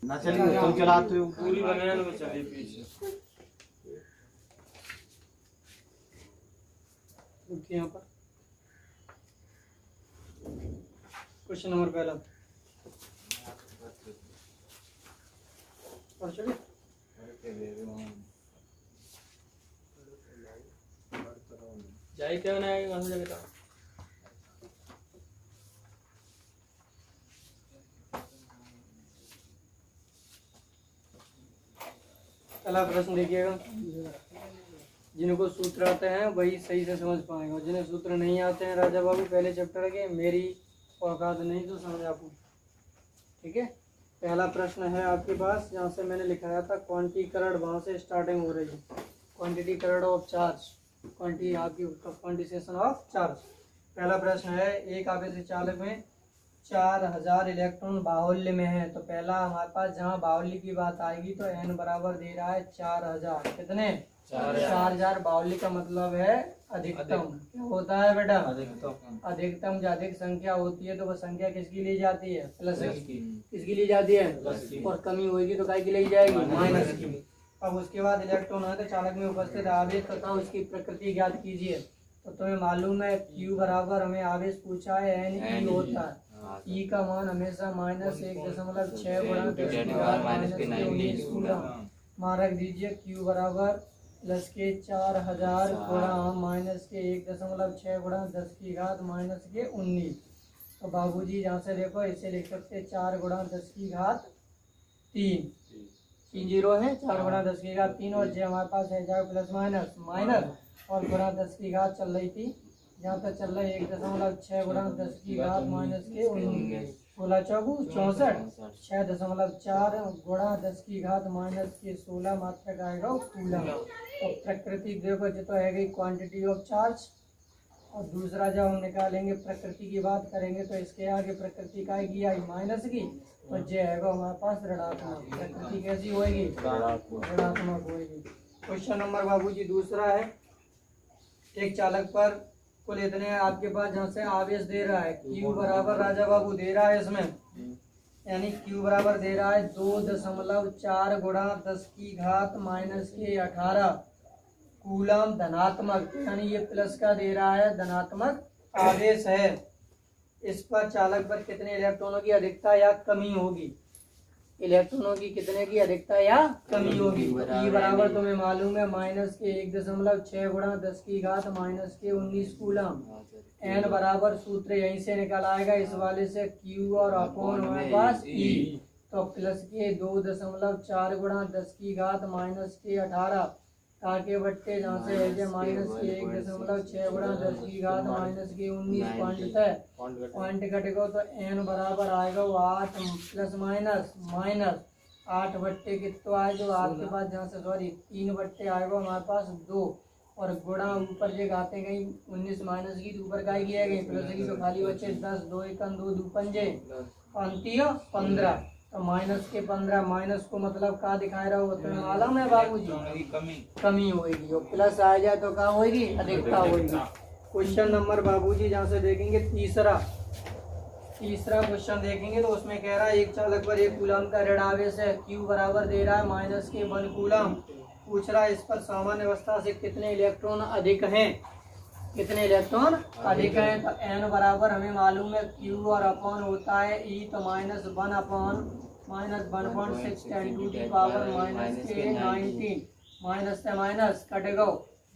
ना चलिए तुम चलाते हो पूरी बनाने में चलिए पीछे यहाँ पर। क्वेश्चन नंबर पहला और चलिए जाए क्या बनाएगा वहां से बताओ। पहला प्रश्न देखिएगा, जिनको सूत्र आते हैं वही सही से समझ पाएंगे, और जिन्हें सूत्र नहीं आते हैं राजा बाबू पहले चैप्टर के मेरी औकात नहीं तो समझ आपको। ठीक है, पहला प्रश्न है आपके पास, जहाँ से मैंने लिखाया था क्वांटीकरण, वहाँ से स्टार्टिंग हो रही है। क्वांटिटीकरण ऑफ चार्ज, क्वांटी आपकी क्वांटिसेशन ऑफ चार्ज। पहला प्रश्न है, एक आवेश चालक में 4000 इलेक्ट्रॉन बाहुल्य में है। तो पहला हमारे पास जहाँ बाहुल्य की बात आएगी तो n बराबर दे रहा है 4000। कितने? 4000। बाहुल्य का मतलब है अधिकतम। क्या होता है बेटा? अधिकतम। जो अधिक संख्या होती है तो वह संख्या किसकी ली जाती है? प्लस की। किसकी ली जाती है? प्लस की। और कमी होगी तो काय की ली जाएगी? माइनस की। अब उसके बाद इलेक्ट्रॉन है तो चालक में उपस्थित आवेश तथा उसकी प्रकृति ज्ञात कीजिए। तो तुम्हें मालूम है Q बराबर, हमें आवेश पूछा है N E होता है। E का मान हमेशा -1.6 गुणा 10⁻⁻⁹ कूलम। मान रख दीजिए Q बराबर प्लस के 4000 गुणा -1.6 गुणा 10⁻⁻�19। तो बाबूजी यहाँ से देखो इसे लिख सकते 4 गुणा 10⁻3। 3 जीरो है, 4 गुणा 10⁻3 और जो हमारे पास है जाए प्लस माइनस माइनस और गुणा 10 चल रही थी, यहाँ पे चल रहा है 1.6 गुणा 10⁻⁻19। 16 चौगु 64, 6.4 गुणा 10⁻⁻16 मात्रक आएगा कूलम। तो प्रकृति देखो जो तो है गई क्वांटिटी ऑफ चार्ज, और दूसरा जब हम निकालेंगे प्रकृति की बात करेंगे तो इसके आगे प्रकृति का की आई माइनस की, और जो है हमारे पास ऋणात्मक। प्रकृति कैसी होगी? ऋणात्मक होगी। क्वेश्चन नंबर बाबूजी दूसरा है, एक चालक पर कुल इतने आपके पास जहाँ से आवेश दे रहा है Q बराबर राजा बाबू दे रहा है इसमें, यानी Q बराबर दे रहा है 2.4 गुणा 10⁻⁻18 कूलम धनात्मक, यानी ये प्लस का दे रहा है, धनात्मक आवेश है। इस पर चालक पर कितने इलेक्ट्रॉनों की अधिकता या कमी होगी? इलेक्ट्रॉनों की कितने की अधिकता या कमी होगी? E बराबर तुम्हें मालूम है -1.6 गुणा 10⁻⁻19 कूलम। N बराबर सूत्र यहीं से निकल आएगा इस वाले से, Q और अपॉन हमारे पास E। तो प्लस के 2.4 गुणा 10⁻⁻18 काके बट्टे जहाँ से है माइनस के 1.6 गुणा 10⁻⁻19 पॉइंट कटेगा तो n बराबर आएगा वो 8 प्लस माइनस माइनस 8 बट्टे कितना आएगा? जो आपके पास जहाँ से सॉरी 3 बट्टे आएगा हमारे पास 2, और गुणा ऊपर जो गाते गई 19 माइनस की तो ऊपर काय किया गई प्लस की, तो खाली बच्चे 10 2 1 2 2 पंजे 15। तो माइनस के 15, माइनस को मतलब का दिखाए रहा हो तो मालूम है बाबूजी कमी होगी, और प्लस आ जाए तो क्या होगी? अधिकता होगी। क्वेश्चन नंबर बाबूजी जहाँ से देखेंगे तीसरा क्वेश्चन देखेंगे तो उसमें कह रहा है एक चालक पर 1 कूलम का ऋण आवेश है, Q बराबर दे रहा है -1 कूलम। पूछ रहा है इस पर सामान्य अवस्था से कितने इलेक्ट्रॉन अधिक हैं? कितने इलेक्ट्रॉन अधिक हैं? तो n बराबर हमें मालूम है Q और अपॉन होता है E, तो -1 upon -1.6 10 to the power -19 minus से माइनस कटेगा,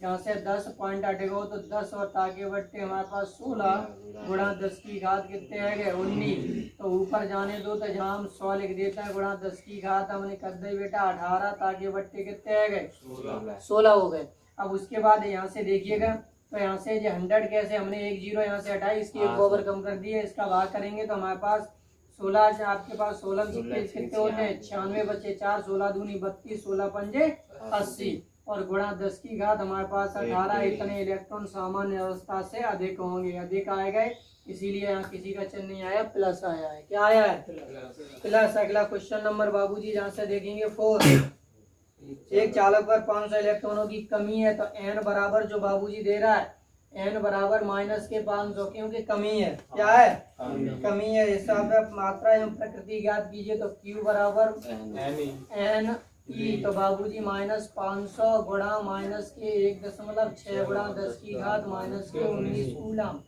यहाँ से 10 पॉइंट हटेगा तो 10 और ताके बट्टे हमारे पास 16 गुणा 10 की घात कितने है गए 19। तो ऊपर जाने दो तो जहाँ हम 100 लिख देते हैं गुणा 10 की घात हमने कर दी बेटा 18, ताके बट्टे कितने है गए 16 हो गए। अब उसके बाद यहाँ से देखिएगा तो यहाँ से जो 100 कैसे, हमने एक जीरो यहाँ से हटाई, इसकी एक पावर कम कर दी है, इसका भाग करेंगे तो हमारे पास 16 से आपके पास 16 कितने होते हैं 96 बचे 4, 16 दूनी 32, 16 पंजे 80 और गुणा 10 की घात हमारे पास 18। इतने इलेक्ट्रॉन सामान्य अवस्था से अधिक होंगे, अधिक आए गए, इसीलिए यहाँ किसी का चिन्ह नहीं आया, प्लस आया है। क्या आया है? प्लस। अगला क्वेश्चन नंबर बाबूजी जहाँ से देखेंगे 4, एक चालक पर 500 इलेक्ट्रॉनों की कमी है, तो n बराबर जो बाबूजी दे रहा है n बराबर माइनस के 500, क्योंकि कमी है। क्या है? कमी है। इस हिसाब से मात्रा एवं प्रकृति ज्ञात कीजिए। तो q बराबर n ई, तो बाबूजी माइनस 500 गुणा माइनस के 1.6 गुणा 10 की घात माइनस के 19 कूलम।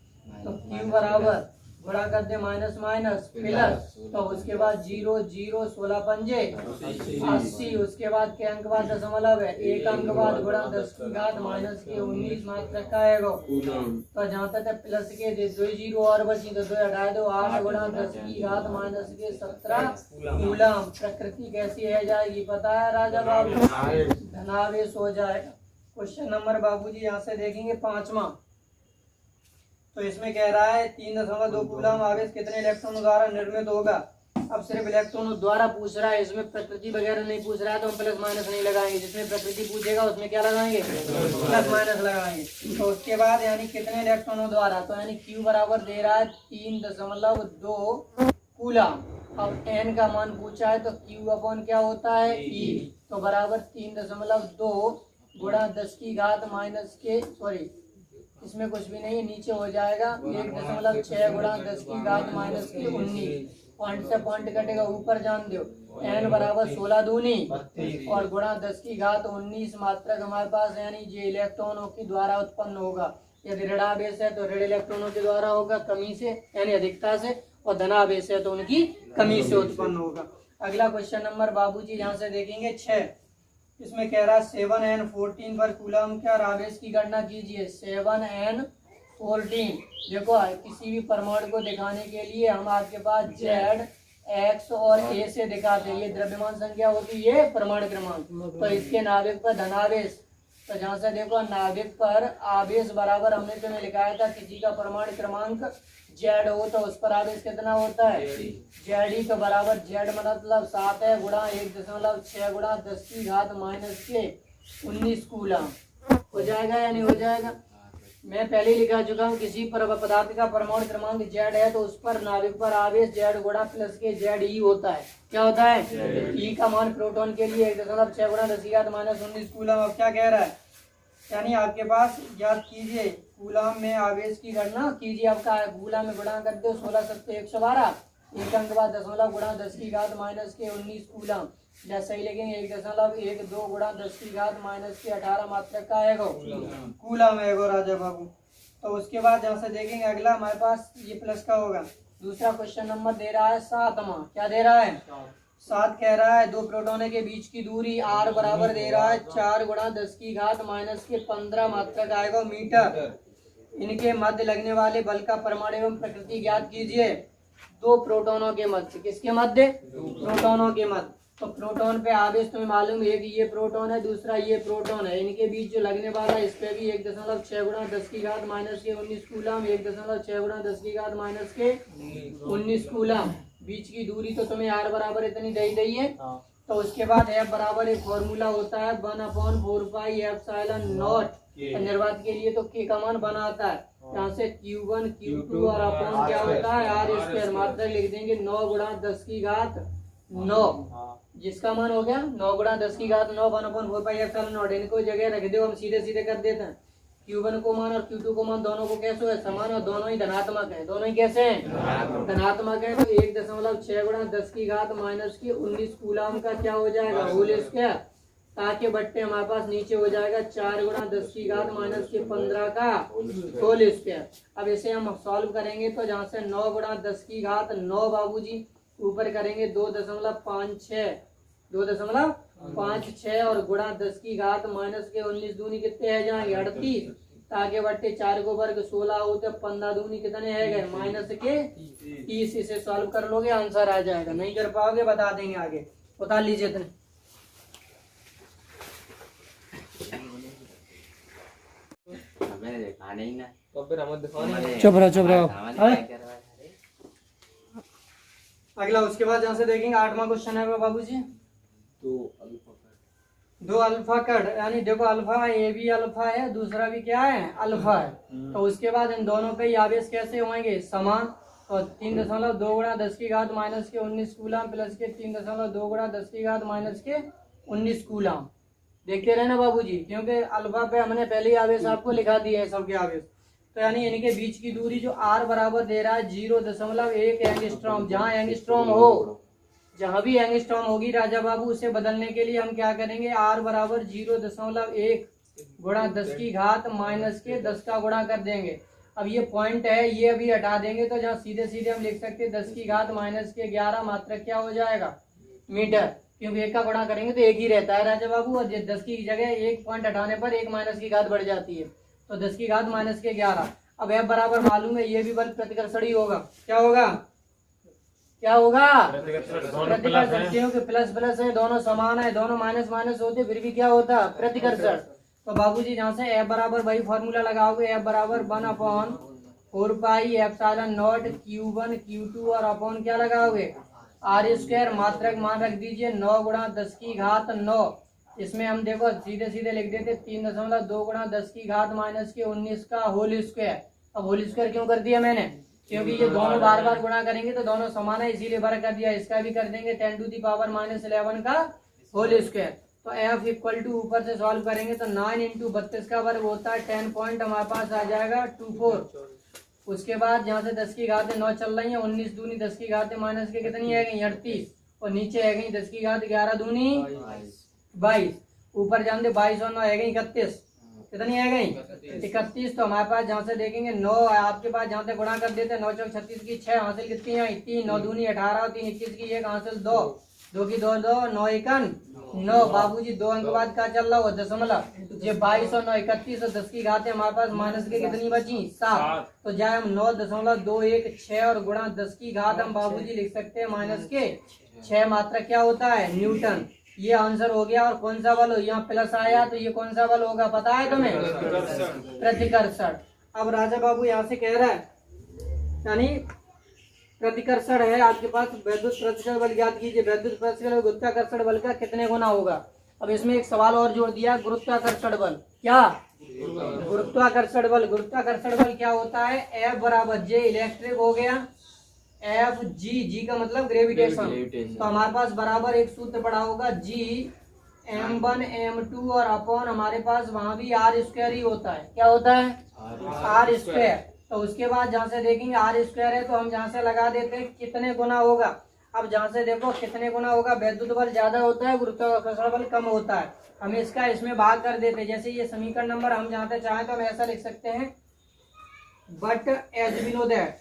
तो q बराबर गुणा कर दे माइनस माइनस प्लस, तो उसके बाद 0 0 16 पंजे 80, उसके बाद के अंक बाद दशमलव है, एक अंक बाद गुणा 10 की घात माइनस के 19 मात्रा का है वो। तो जहाँ तक है प्लस के दे 2 0 और बची, तो 2 हटा दो, 8 गुणा 10 की घात माइनस के 17 कूलम। प्रकृति कैसी है जाएगी पता है राजा बाबू? धनावेश हो जाएगा। क्वेश्चन नंबर बाबूजी यहाँ से देखेंगे 5वां। तो इसमें कह रहा है 3.2 कूलम आवेश कितने इलेक्ट्रॉनों द्वारा निर्मित होगा। अब सिर्फ इलेक्ट्रॉनों द्वारा पूछ रहा है, इसमें प्रकृति वगैरह नहीं पूछ रहा है, तो हम प्लस माइनस नहीं लगाएंगे। जिसमें प्रकृति पूछेगा उसमें क्या लगाएंगे? प्लस माइनस लगाएंगे। तो उसके बाद यानी कितने इलेक्ट्रॉनों द्वारा, तो यानी Q बराबर दे रहा है 3.2 कूलम। अब n का मान पूछा है, तो Q अपॉन क्या होता है? E। तो बराबर 3.2 गुणा 10 की घात माइनस के, सॉरी इसमें कुछ भी नहीं है, नीचे हो जाएगा 1.6 गुणा 10 की घात माइनस के 19। पॉइंट से पॉइंट कटेगा, ऊपर जान दो। n बराबर 16 दूनी और गुणा 10 की घात 19 मात्रक हमारे पास, यानी ये इलेक्ट्रॉनों के द्वारा उत्पन्न होगा। यदि ऋणावेश है तो ऋण इलेक्ट्रॉनों के द्वारा होगा कमी से, यानी अधिकता से, और धनावेश है तो उनकी कमी से उत्पन्न होगा। अगला क्वेश्चन नंबर बाबूजी यहाँ से देखेंगे 6। इसमें कह रहा है 7n14 पर कूलम क्या आवेश की गणना कीजिए। 7n14, देखो किसी भी परमाणु को दिखाने के लिए हम आपके पास z, x और a से दिखाते हैं। ये द्रव्यमान संख्या होती है, परमाणु क्रमांक। तो इसके नाभिक पर धनावेश, तो जहाँ से देखो नाभिक पर आवेश बराबर हमने तुम्हें लिखाया था, किसी का परमाणु क्रमांक z हो तो उस पर आवेश कितना होता है? z। तो बराबर z मतलब 7 है गुणा 1.6 गुणा 10 की घात माइनस के 19 कूलम। हो जाएगा या नहीं हो जाएगा? मैं पहले ही लिखा चुका हूँ, किसी पदार्थ का परमाणु क्रमांक z है तो उस पर नाभिक पर आवेश z गुणा प्लस के z ई होता है। क्या होता है? ई का मान प्रोटॉन के लिए 1.6 गुणा 10 की घात माइनस 19 कूलम। अब क्या कह रहा है, यानी आपके पास याद कीजिए कूलम में आवेश की गणना कीजिए। आपका कूलम में गुणा कर दो 16 7 112, एक अंक बाद दशमलव गुणा 10 की घात माइनस के 19 कूलम। जैसे ही लेंगे 1.12 गुणा 10 की घात माइनस के 18 मात्रक का है कूलम है राजा बाबू। तो उसके बाद जहाँ से देखेंगे अगला हमारे पास ये प्लस का होगा। दूसरा क्वेश्चन नंबर दे रहा है 7वां। क्या दे रहा है? 7 कह रहा है दो प्रोटोनों के बीच की दूरी r बराबर दे रहा है 4 गुणा 10 की घात माइनस के 15 मात्रक आएगा मीटर। इनके मध्य लगने वाले बल का परिमाण एवं प्रकृति ज्ञात कीजिए। दो प्रोटोनों के मध्य, किसके मध्य? प्रोटोनों के मध्य। तो प्रोटोन पे आवेश तुम्हें मालूम है, एक ये प्रोटोन है दूसरा ये प्रोटोन है। इनके बीच जो लगने वाला है इस पे भी 1.6 गुणा 10 की घात माइनस के 19 कूलम, 1.6 गुणा 10 की घात माइनस के 19 कूलम। बीच की दूरी तो तुम्हें r बराबर इतनी दे दी है। तो उसके बाद f बराबर एक फॉर्मूला होता है 1/4 पाई एप्सिलॉन नॉट। निर्वात के लिए तो k का मान बना आता है, यहाँ से Q1 Q2 और अपॉन क्या होता है r स्क्वायर। मात्रा लिख देंगे 9 गुणा 10 की घात 9, जिसका मान हो गया 9 गुणा 10 की घात 9 1/4 पाई एप्सिलॉन नॉट। इनको जगह रख दो, हम सीधे सीधे कर देते हैं। Q1 को मान और Q2 को मान दोनों को कैसे है? समान, और दोनों ही धनात्मक है। दोनों ही कैसे हैं? धनात्मक है। तो 1.6 गुणा 10 की घात माइनस की 19 कूलम का क्या हो जाएगा? Whole square. ताकि बट्टे हमारे पास नीचे हो जाएगा 4 गुणा 10 की घात माइनस के 15 का होल स्क्वायर। अब इसे हम सॉल्व करेंगे तो जहाँ से 9 गुणा 10 की घात 9 बाबूजी, ऊपर करेंगे 2.56 और गुणा 10 की घात माइनस के 19 दूनी कितने है जाएंगे? 38। ताकि बट्टे 4 को वर्ग 16 होते 15 दूनी कितने है गए? माइनस के 30। इसे सॉल्व कर लोगे आंसर आ जाएगा। नहीं कर पाओगे बता देंगे आगे। उतार लीजिए इतने। चुप रहो। अगला उसके बाद जहाँ से देखेंगे 8वां क्वेश्चन है बाबूजी। दो अल्फा कट, यानी देखो अल्फा ए भी अल्फा है, दूसरा भी क्या है? अल्फा है। तो उसके बाद इन दोनों पे आवेश कैसे होंगे? समान। तो 3.2 गुणा 10 की घात माइनस के 19 कूलम प्लस के 3.2 गुणा 10 की घात माइनस के 19 कूलम। देखते रहना बाबूजी, क्योंकि अल्फा पे हमने पहले आवेश आपको लिखा दिए है सबके आवेश। तो यानी इनके बीच की दूरी जो r बराबर दे रहा है 0.1 एंगस्ट्रॉम। जहाँ एंगस्ट्रॉम हो, जहाँ भी एंगस्ट्रॉम होगी राजा बाबू, उसे बदलने के लिए हम क्या करेंगे, r बराबर 0.1 गुणा 10 की घात माइनस के 10 का गुणा कर देंगे। अब ये पॉइंट है, ये अभी हटा देंगे तो जहाँ सीधे सीधे हम लिख सकते हैं 10 की घात माइनस के 11 मात्रक क्या हो जाएगा, मीटर, क्योंकि एक का गुणा करेंगे तो एक ही रहता है राजा बाबू, और 10 की जगह एक पॉइंट हटाने पर एक माइनस की घात बढ़ जाती है, तो 10 की घात माइनस के 11। अब F बराबर मालूम है, ये भी बल प्रतिकर्षण ही होगा। क्या होगा, क्या होगा, प्रतिकर्षण, क्योंकि प्लस प्लस है, दोनों समान है, दोनों माइनस माइनस होते फिर भी क्या होता, प्रतिकर्षण। तो बाबूजी जहाँ से F बराबर वही फॉर्मूला लगाओगे, F बराबर 1/4 pi epsilon not Q1 Q2 और अपॉन क्या लगाओगे, आर स्क्वायर, मात्रक मान रख दीजिए 9 गुणा 10 की घात 9। इसमें हम देखो सीधे सीधे लिख देते 3.2 गुणा 10 की घात माइनस के 19 का होल स्क्वायर। अब होल स्क्वायर क्यों कर दिया मैंने, क्योंकि ये दोनों बार बार गुणा करेंगे तो दोनों समान है, इसीलिए वर्ग कर दिया। इसका भी कर देंगे 10⁻⁻11 का होल स्क्वायर। तो F इक्वल टू ऊपर से सॉल्व करेंगे तो 9 × 32 का वर्ग होता है 10 पॉइंट हमारे पास आ जाएगा 24। उसके बाद जहाँ से 10 की घात 9 चल रही है, 19 दूनी 10 की घात माइनस के कितनी है गई 38, और नीचे है गई 10 की घात 11 दूनी 22, ऊपर जान दे 22 और 9 है गई 31, कितनी है गई 31। तो हमारे पास जहाँ से देखेंगे 9 आपके पास, जहाँ से गुणा कर देते 9 चौक 36 की 6 हासिल कितनी है 3, 9 दूनी 18 और 3 21 की 1 हासिल 2, 2 की 2 2 9 1 9। बाबूजी 2 अंक बाद का चल रहा हो दशमलव, ये 22 और 9 31 और 10 की घात है हमारे पास माइनस के कितनी बची 7, तो जाए हम 9.216 और गुणा 10 की घात हम बाबूजी लिख सकते हैं माइनस के 6 मात्रक क्या होता है न्यूटन। ये आंसर हो गया। और कौन सा बल हो, यहाँ प्लस आया तो ये कौन सा बल होगा पता है तुम्हें, प्रतिकर्षण। अब राजा बाबू यहाँ से कह रहा है, यानी प्रतिकर्षण है आपके पास, वैद्युत प्रतिकर्षण बल ज्ञात कीजिए, वैद्युत प्रतिकर्षण गुरुत्वाकर्षण बल का कितने गुना होगा। अब इसमें एक सवाल और जोड़ दिया, गुरुत्वाकर्षण बल क्या, गुरुत्वाकर्षण बल, गुरुत्वाकर्षण बल क्या होता है, F बराबर J इलेक्ट्रिक हो गया, F G का मतलब ग्रेविटेशन। तो हमारे पास बराबर एक सूत्र पड़ा होगा G M1 M2 और अपॉन हमारे पास वहां भी R स्क्वायर ही होता है। क्या होता है, R स्क्वायर। तो उसके बाद जहाँ से देखेंगे R स्क्वायर है तो हम जहाँ से लगा देते हैं कितने गुना होगा। अब जहाँ से देखो कितने गुना होगा, वैद्युत बल ज्यादा होता है, गुरुत्वाकर्षण बल कम होता है, हम इसका इसमें भाग कर देते हैं। जैसे ये समीकरण नंबर हम जहाँ से चाहें तो हम ऐसा लिख सकते हैं, but as we know that,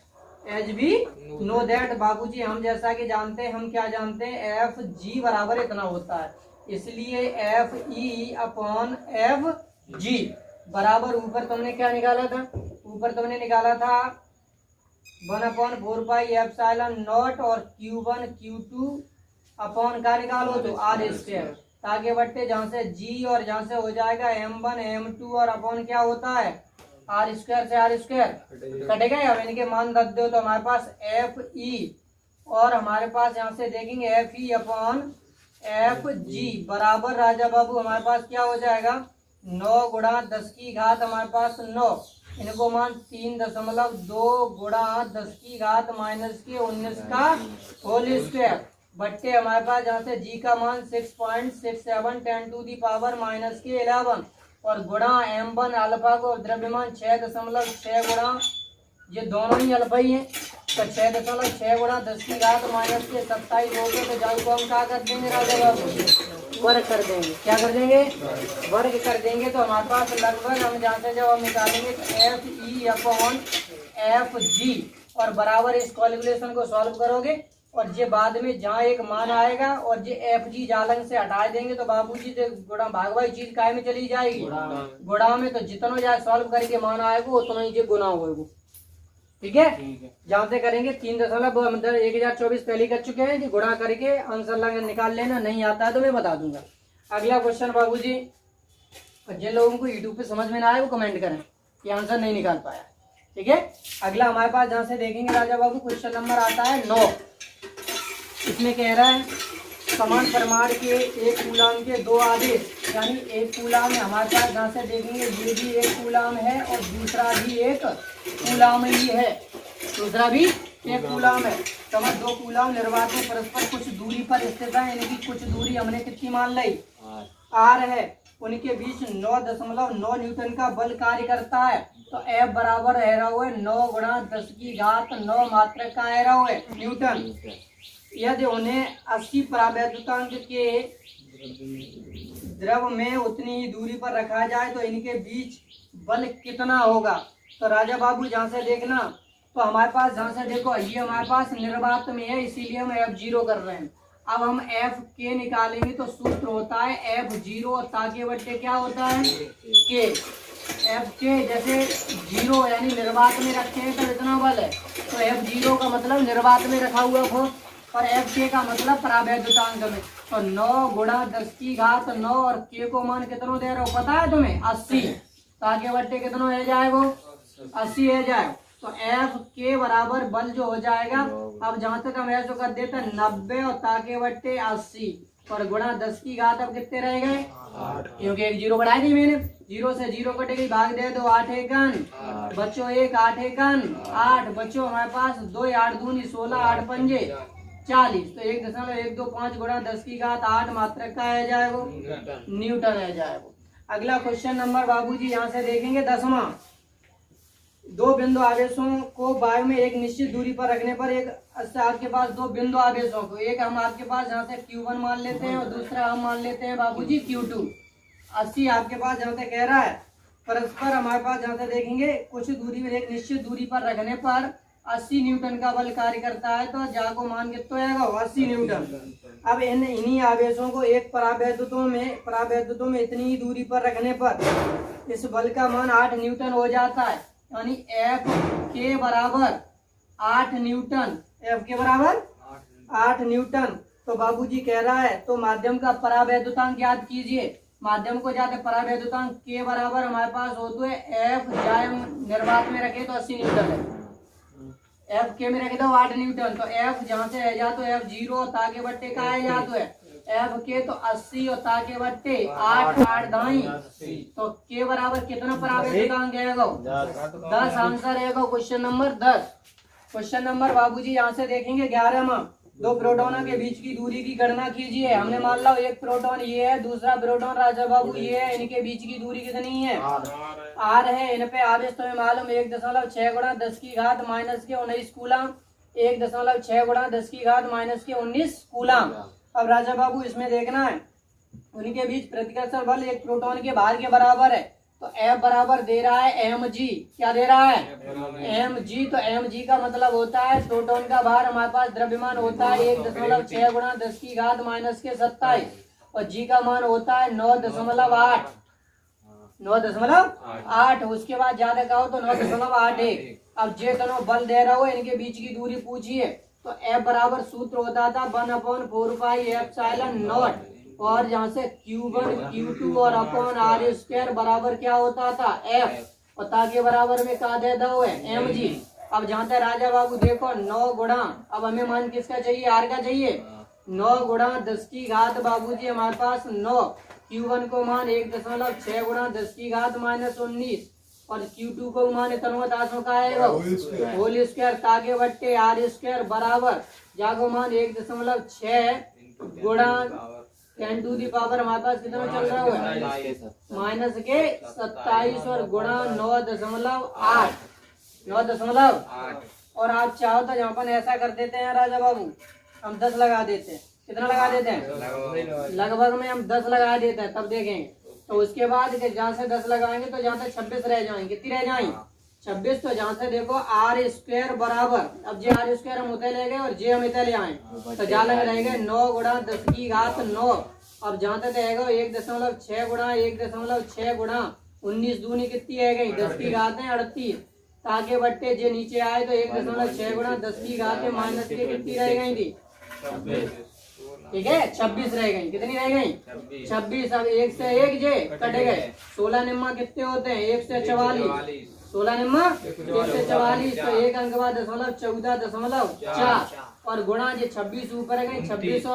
as we know that बाबूजी हम जैसा कि जानते हैं, हम क्या जानते हैं, एफ जी बराबर इतना होता है, इसलिए F E upon F G बराबर, ऊपर तुमने क्या निकाला था, ऊपर तुमने निकाला था 1/4 पाई एप्सिलॉन नॉट और Q1 Q2 अपॉन का निकालो तो R स्क्वायर, ताकि बट्टे जहाँ से G और जहाँ से हो जाएगा M1 M2 और अपॉन क्या होता है R स्क्वायर से R स्क्वायर कटेगा। अब इनके मान रख दो तो हमारे पास एफ ई और हमारे पास यहाँ से देखेंगे F E upon F G बराबर राजा बाबू हमारे पास क्या हो जाएगा 9 गुणा 10 की घात हमारे पास 9, इनको मान 3.2 गुणा 10 की घात माइनस के 19 का होल स्क्वायर बट्टे हमारे पास जहाँ से जी का मान 6.67 10 टू दी पावर माइनस के 11 और गुणा M1 अल्फा को द्रव्यमान 6.6 गुणा, ये दोनों ही अल्फा ही हैं, तो 6.6 गुणा 10 की घात माइनस के 27 हो गए। तो जाऊ को हम क्या कर देंगे राजा बाबू, वर्ग कर देंगे। क्या कर देंगे, वर्ग कर देंगे। तो हमारे पास लगभग हम जहाँ से जब हम निकालेंगे तो F E upon F G और बराबर इस कैलकुलेशन को सॉल्व करोगे और ये बाद में जहाँ एक मान आएगा और ये एफ जी जालंग से हटा देंगे तो बाबूजी से गुणा भाग वाली चीज काय में चली जाएगी, गुणा में। तो जितना जाए सॉल्व करके मान आएगा उतना ही ये गुना होगा। ठीक है, जहाँ से करेंगे 3.1024 पहले कर चुके हैं, कि गुणा करके आंसर निकाल लेना, नहीं आता है तो मैं बता दूंगा। अगला क्वेश्चन बाबूजी, जिन लोगों को यूट्यूब पे समझ में ना आए वो कमेंट करें कि आंसर नहीं निकाल पाया। ठीक है, अगला हमारे पास जहाँ से देखेंगे राजा बाबू क्वेश्चन नंबर आता है 9। इसमें कह रहा है समान परिमाण के एक कूलाम के दो आवेश, यानी एक कूलाम है हमारे पास, जहाँ से देखेंगे ये भी एक कूलाम है और दूसरा भी एक कूलाम ही है, दूसरा भी एक कूलाम है। तो हमारे दो कूलाम निर्वात में परस्पर कुछ दूरी पर स्थित है, यानी कि कुछ दूरी हमने कितनी मान ली, आर है। उनके बीच 9.9 न्यूटन का बल कार्य करता है। तो F बराबर रह रहा हुआ 9 गुणा 10 की घात 9 मात्रक का रह रहा हुआ न्यूटन। यदि उन्हें 80 परावैद्युतांक के द्रव में उतनी ही दूरी पर रखा जाए तो इनके बीच बल कितना होगा। तो राजा बाबू जहाँ से देखना, तो हमारे पास जहाँ से देखो ये हमारे पास निर्वात में है, इसीलिए हम F0 कर रहे हैं। अब हम एफ के निकालेंगे तो सूत्र होता है F0 और ताके बट्टे क्या होता है के। एफ के जैसे 0 यानी निर्वात में रखे हैं तो इतना बल है, तो F0 का मतलब निर्वात में रखा हुआ फोर्स और एफ के का मतलब परावैद्युतांक में। तो 9 गुणा 10 की घात 9 और के को मान कितना दे रहा हो पता है तुम्हें 80। ताके बट्टे कितना है जाए वो 80 है जाए। तो एफ के बराबर बल जो हो जाएगा, अब जहां तक हम ऐसा कर देते हैं 90 और ताके बट्टे 80 और गुणा 10 की घात अब कितने रह गए 8, क्योंकि एक 0 बढ़ाई थी मैंने। 0 से 0 कटेगी भाग दे दो 8 एकन बच्चों 1 8 एकन 8 बच्चों हमारे पास 2 8 दूनी 16 8 पंजे 40। तो 1.125 गुणा 10 की घात 8 मात्रक का है जाए वो न्यूटन है जाए वो। अगला क्वेश्चन नंबर बाबूजी यहाँ से देखेंगे 10वां। दो बिंदु आवेशों को वायु में एक निश्चित दूरी पर रखने पर एक आपके पास दो बिंदु आवेशों को, एक हम आपके पास जहाँ से Q1 मान लेते हैं और दूसरा हम मान लेते हैं बाबूजी Q2। 80 आपके पास जहाँ से कह रहा है परस्पर हमारे पास जहाँ से देखेंगे कुछ दूरी में एक निश्चित दूरी पर रखने पर 80 न्यूटन का बल कार्य करता है। तो जा को मान कितना आएगा 80 न्यूटन। अब इन्हीं आवेशों को एक परावैद्युतों में इतनी ही दूरी पर रखने पर इस बल का मान 8 न्यूटन हो जाता है, यानी एफ के बराबर 8 न्यूटन। एफ के बराबर 8 न्यूटन। तो बाबूजी कह रहा है तो माध्यम का परावैद्युतांक याद कीजिए। माध्यम को जाते परावैद्युतांक के बराबर हमारे पास होते है एफ जाए निर्वात में रखे तो 80 न्यूटन है, एफ के में रखे दो 8 न्यूटन। तो एफ जहाँ से है जा तो F0 ताके बट्टे का है जा तो है एफ के तो 80 और ताके बट्टे 8 8 दाई। तो के बराबर कितना परावैद्युतांक है 10 आंसर है क्वेश्चन नंबर 10। क्वेश्चन नंबर बाबूजी यहाँ से देखेंगे 11वां। दो प्रोटोनों के बीच की दूरी की गणना कीजिए। हमने मान लो एक प्रोटॉन ये है, दूसरा प्रोटॉन राजा बाबू ये है, इनके बीच की दूरी कितनी है R है। इन पे आवेश तुम्हें मालूम 1.6 गुणा 10 की घात माइनस के 19 कूलम, 1.6 गुणा 10 की घात माइनस के 19 कूलम। अब राजा बाबू इसमें देखना है उनके बीच प्रतिकर्षण बल एक प्रोटॉन के भार के बराबर है। तो F बराबर दे रहा है mg, क्या दे रहा है mg। तो mg का मतलब होता है प्रोटॉन का भार हमारे पास द्रव्यमान होता है 1.6 गुणा 10 की घात माइनस के 27 और g का मान होता है 9.8 9.8। उसके बाद ज्यादा कहो तो 9.81। अब जे दोनों बल दे रहा हो इनके बीच की दूरी पूछिए। तो F बराबर सूत्र होता था 1/4 पाई एप्सिलॉन नॉट और यहाँ से Q1 Q2 और अपॉन R स्क्वायर बराबर क्या होता था F और ताके बराबर में क्या दे दो है mg। अब जहाँ तक राजा बाबू देखो 9 गुणा, अब हमें मान किसका चाहिए R का चाहिए, 9 गुणा 10 की घात बाबूजी हमारे पास 9, Q1 को मान 1.6 गुणा 10 की घात माइनस 19 और Q2 को मान इतना दासों का है होल स्क्वायर ताके बट्टे R स्क्वायर बराबर जागो मान 1.6 गुणा 10 टू दी पावर हमारे पास कितना चल रहा है माइनस के 27 और गुणा 9.8 और आप चाहो तो यहाँ पर ऐसा कर देते हैं राजा बाबू हम 10 लगा देते हैं। कितना लगा देते हैं लगभग में हम 10 लगा देते हैं, तब देखेंगे। तो उसके बाद जहाँ से 10 लगाएंगे तो जहाँ तक 26 रह जाएंगे, कितनी रह जाएंगे 26। तो जहाँ से देखो R स्क्वायर बराबर, अब जे R स्क्वायर हम उतरे ले गए और जे हम इतने ले आए तो जाल में रहेंगे 9 गुणा 10 की घात 9। अब जहाँ तक रहेगा 1.6 गुणा 1.6 गुणा 19 दूनी कितनी है गई 10 की घात है 38 ताके बट्टे जे नीचे आए तो 1.6 गुणा 10 की घात है माइनस के कितनी रह गई थी ठीक है 26 रह गई। कितनी रह गई 26। अब 1 से 1 जे कटे गए 16 निम्मा कितने होते हैं 1 से 44, 16 निम्मा 1 से 44 तो 1 अंक बाद 14.4 और गुणा जे 26 ऊपर है 26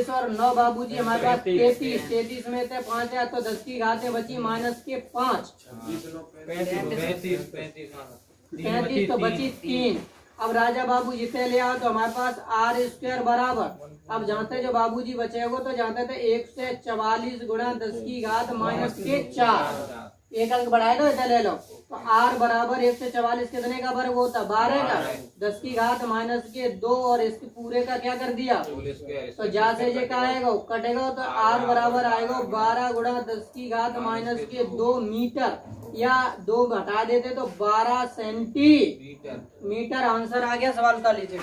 और 9 बाबूजी हमारे पास 33 में से 5 है तो 10 की घात है बची माइनस के 5 35 तो बची 3 अब राजा बाबू जितने ले आओ तो हमारे पास आर स्क्वायर बराबर, अब जानते जो बाबूजी बचेगो तो जानते थे 144 गुणा 10 की घात माइनस के 4, एक अंक बढ़ाए दो इधर ले लो, तो आर बराबर 144 कितने का वर्ग होता 12 का, 10 की घात माइनस के 2 और इसके पूरे का क्या कर दिया, तो जहाँ से ये क्या आएगा कटेगा तो आर बराबर आएगा 12 गुणा 10 की घात माइनस के 2 मीटर, या 2 घटा देते तो 12 सेंटीमीटर आंसर आ गया। सवाल का लीजिए।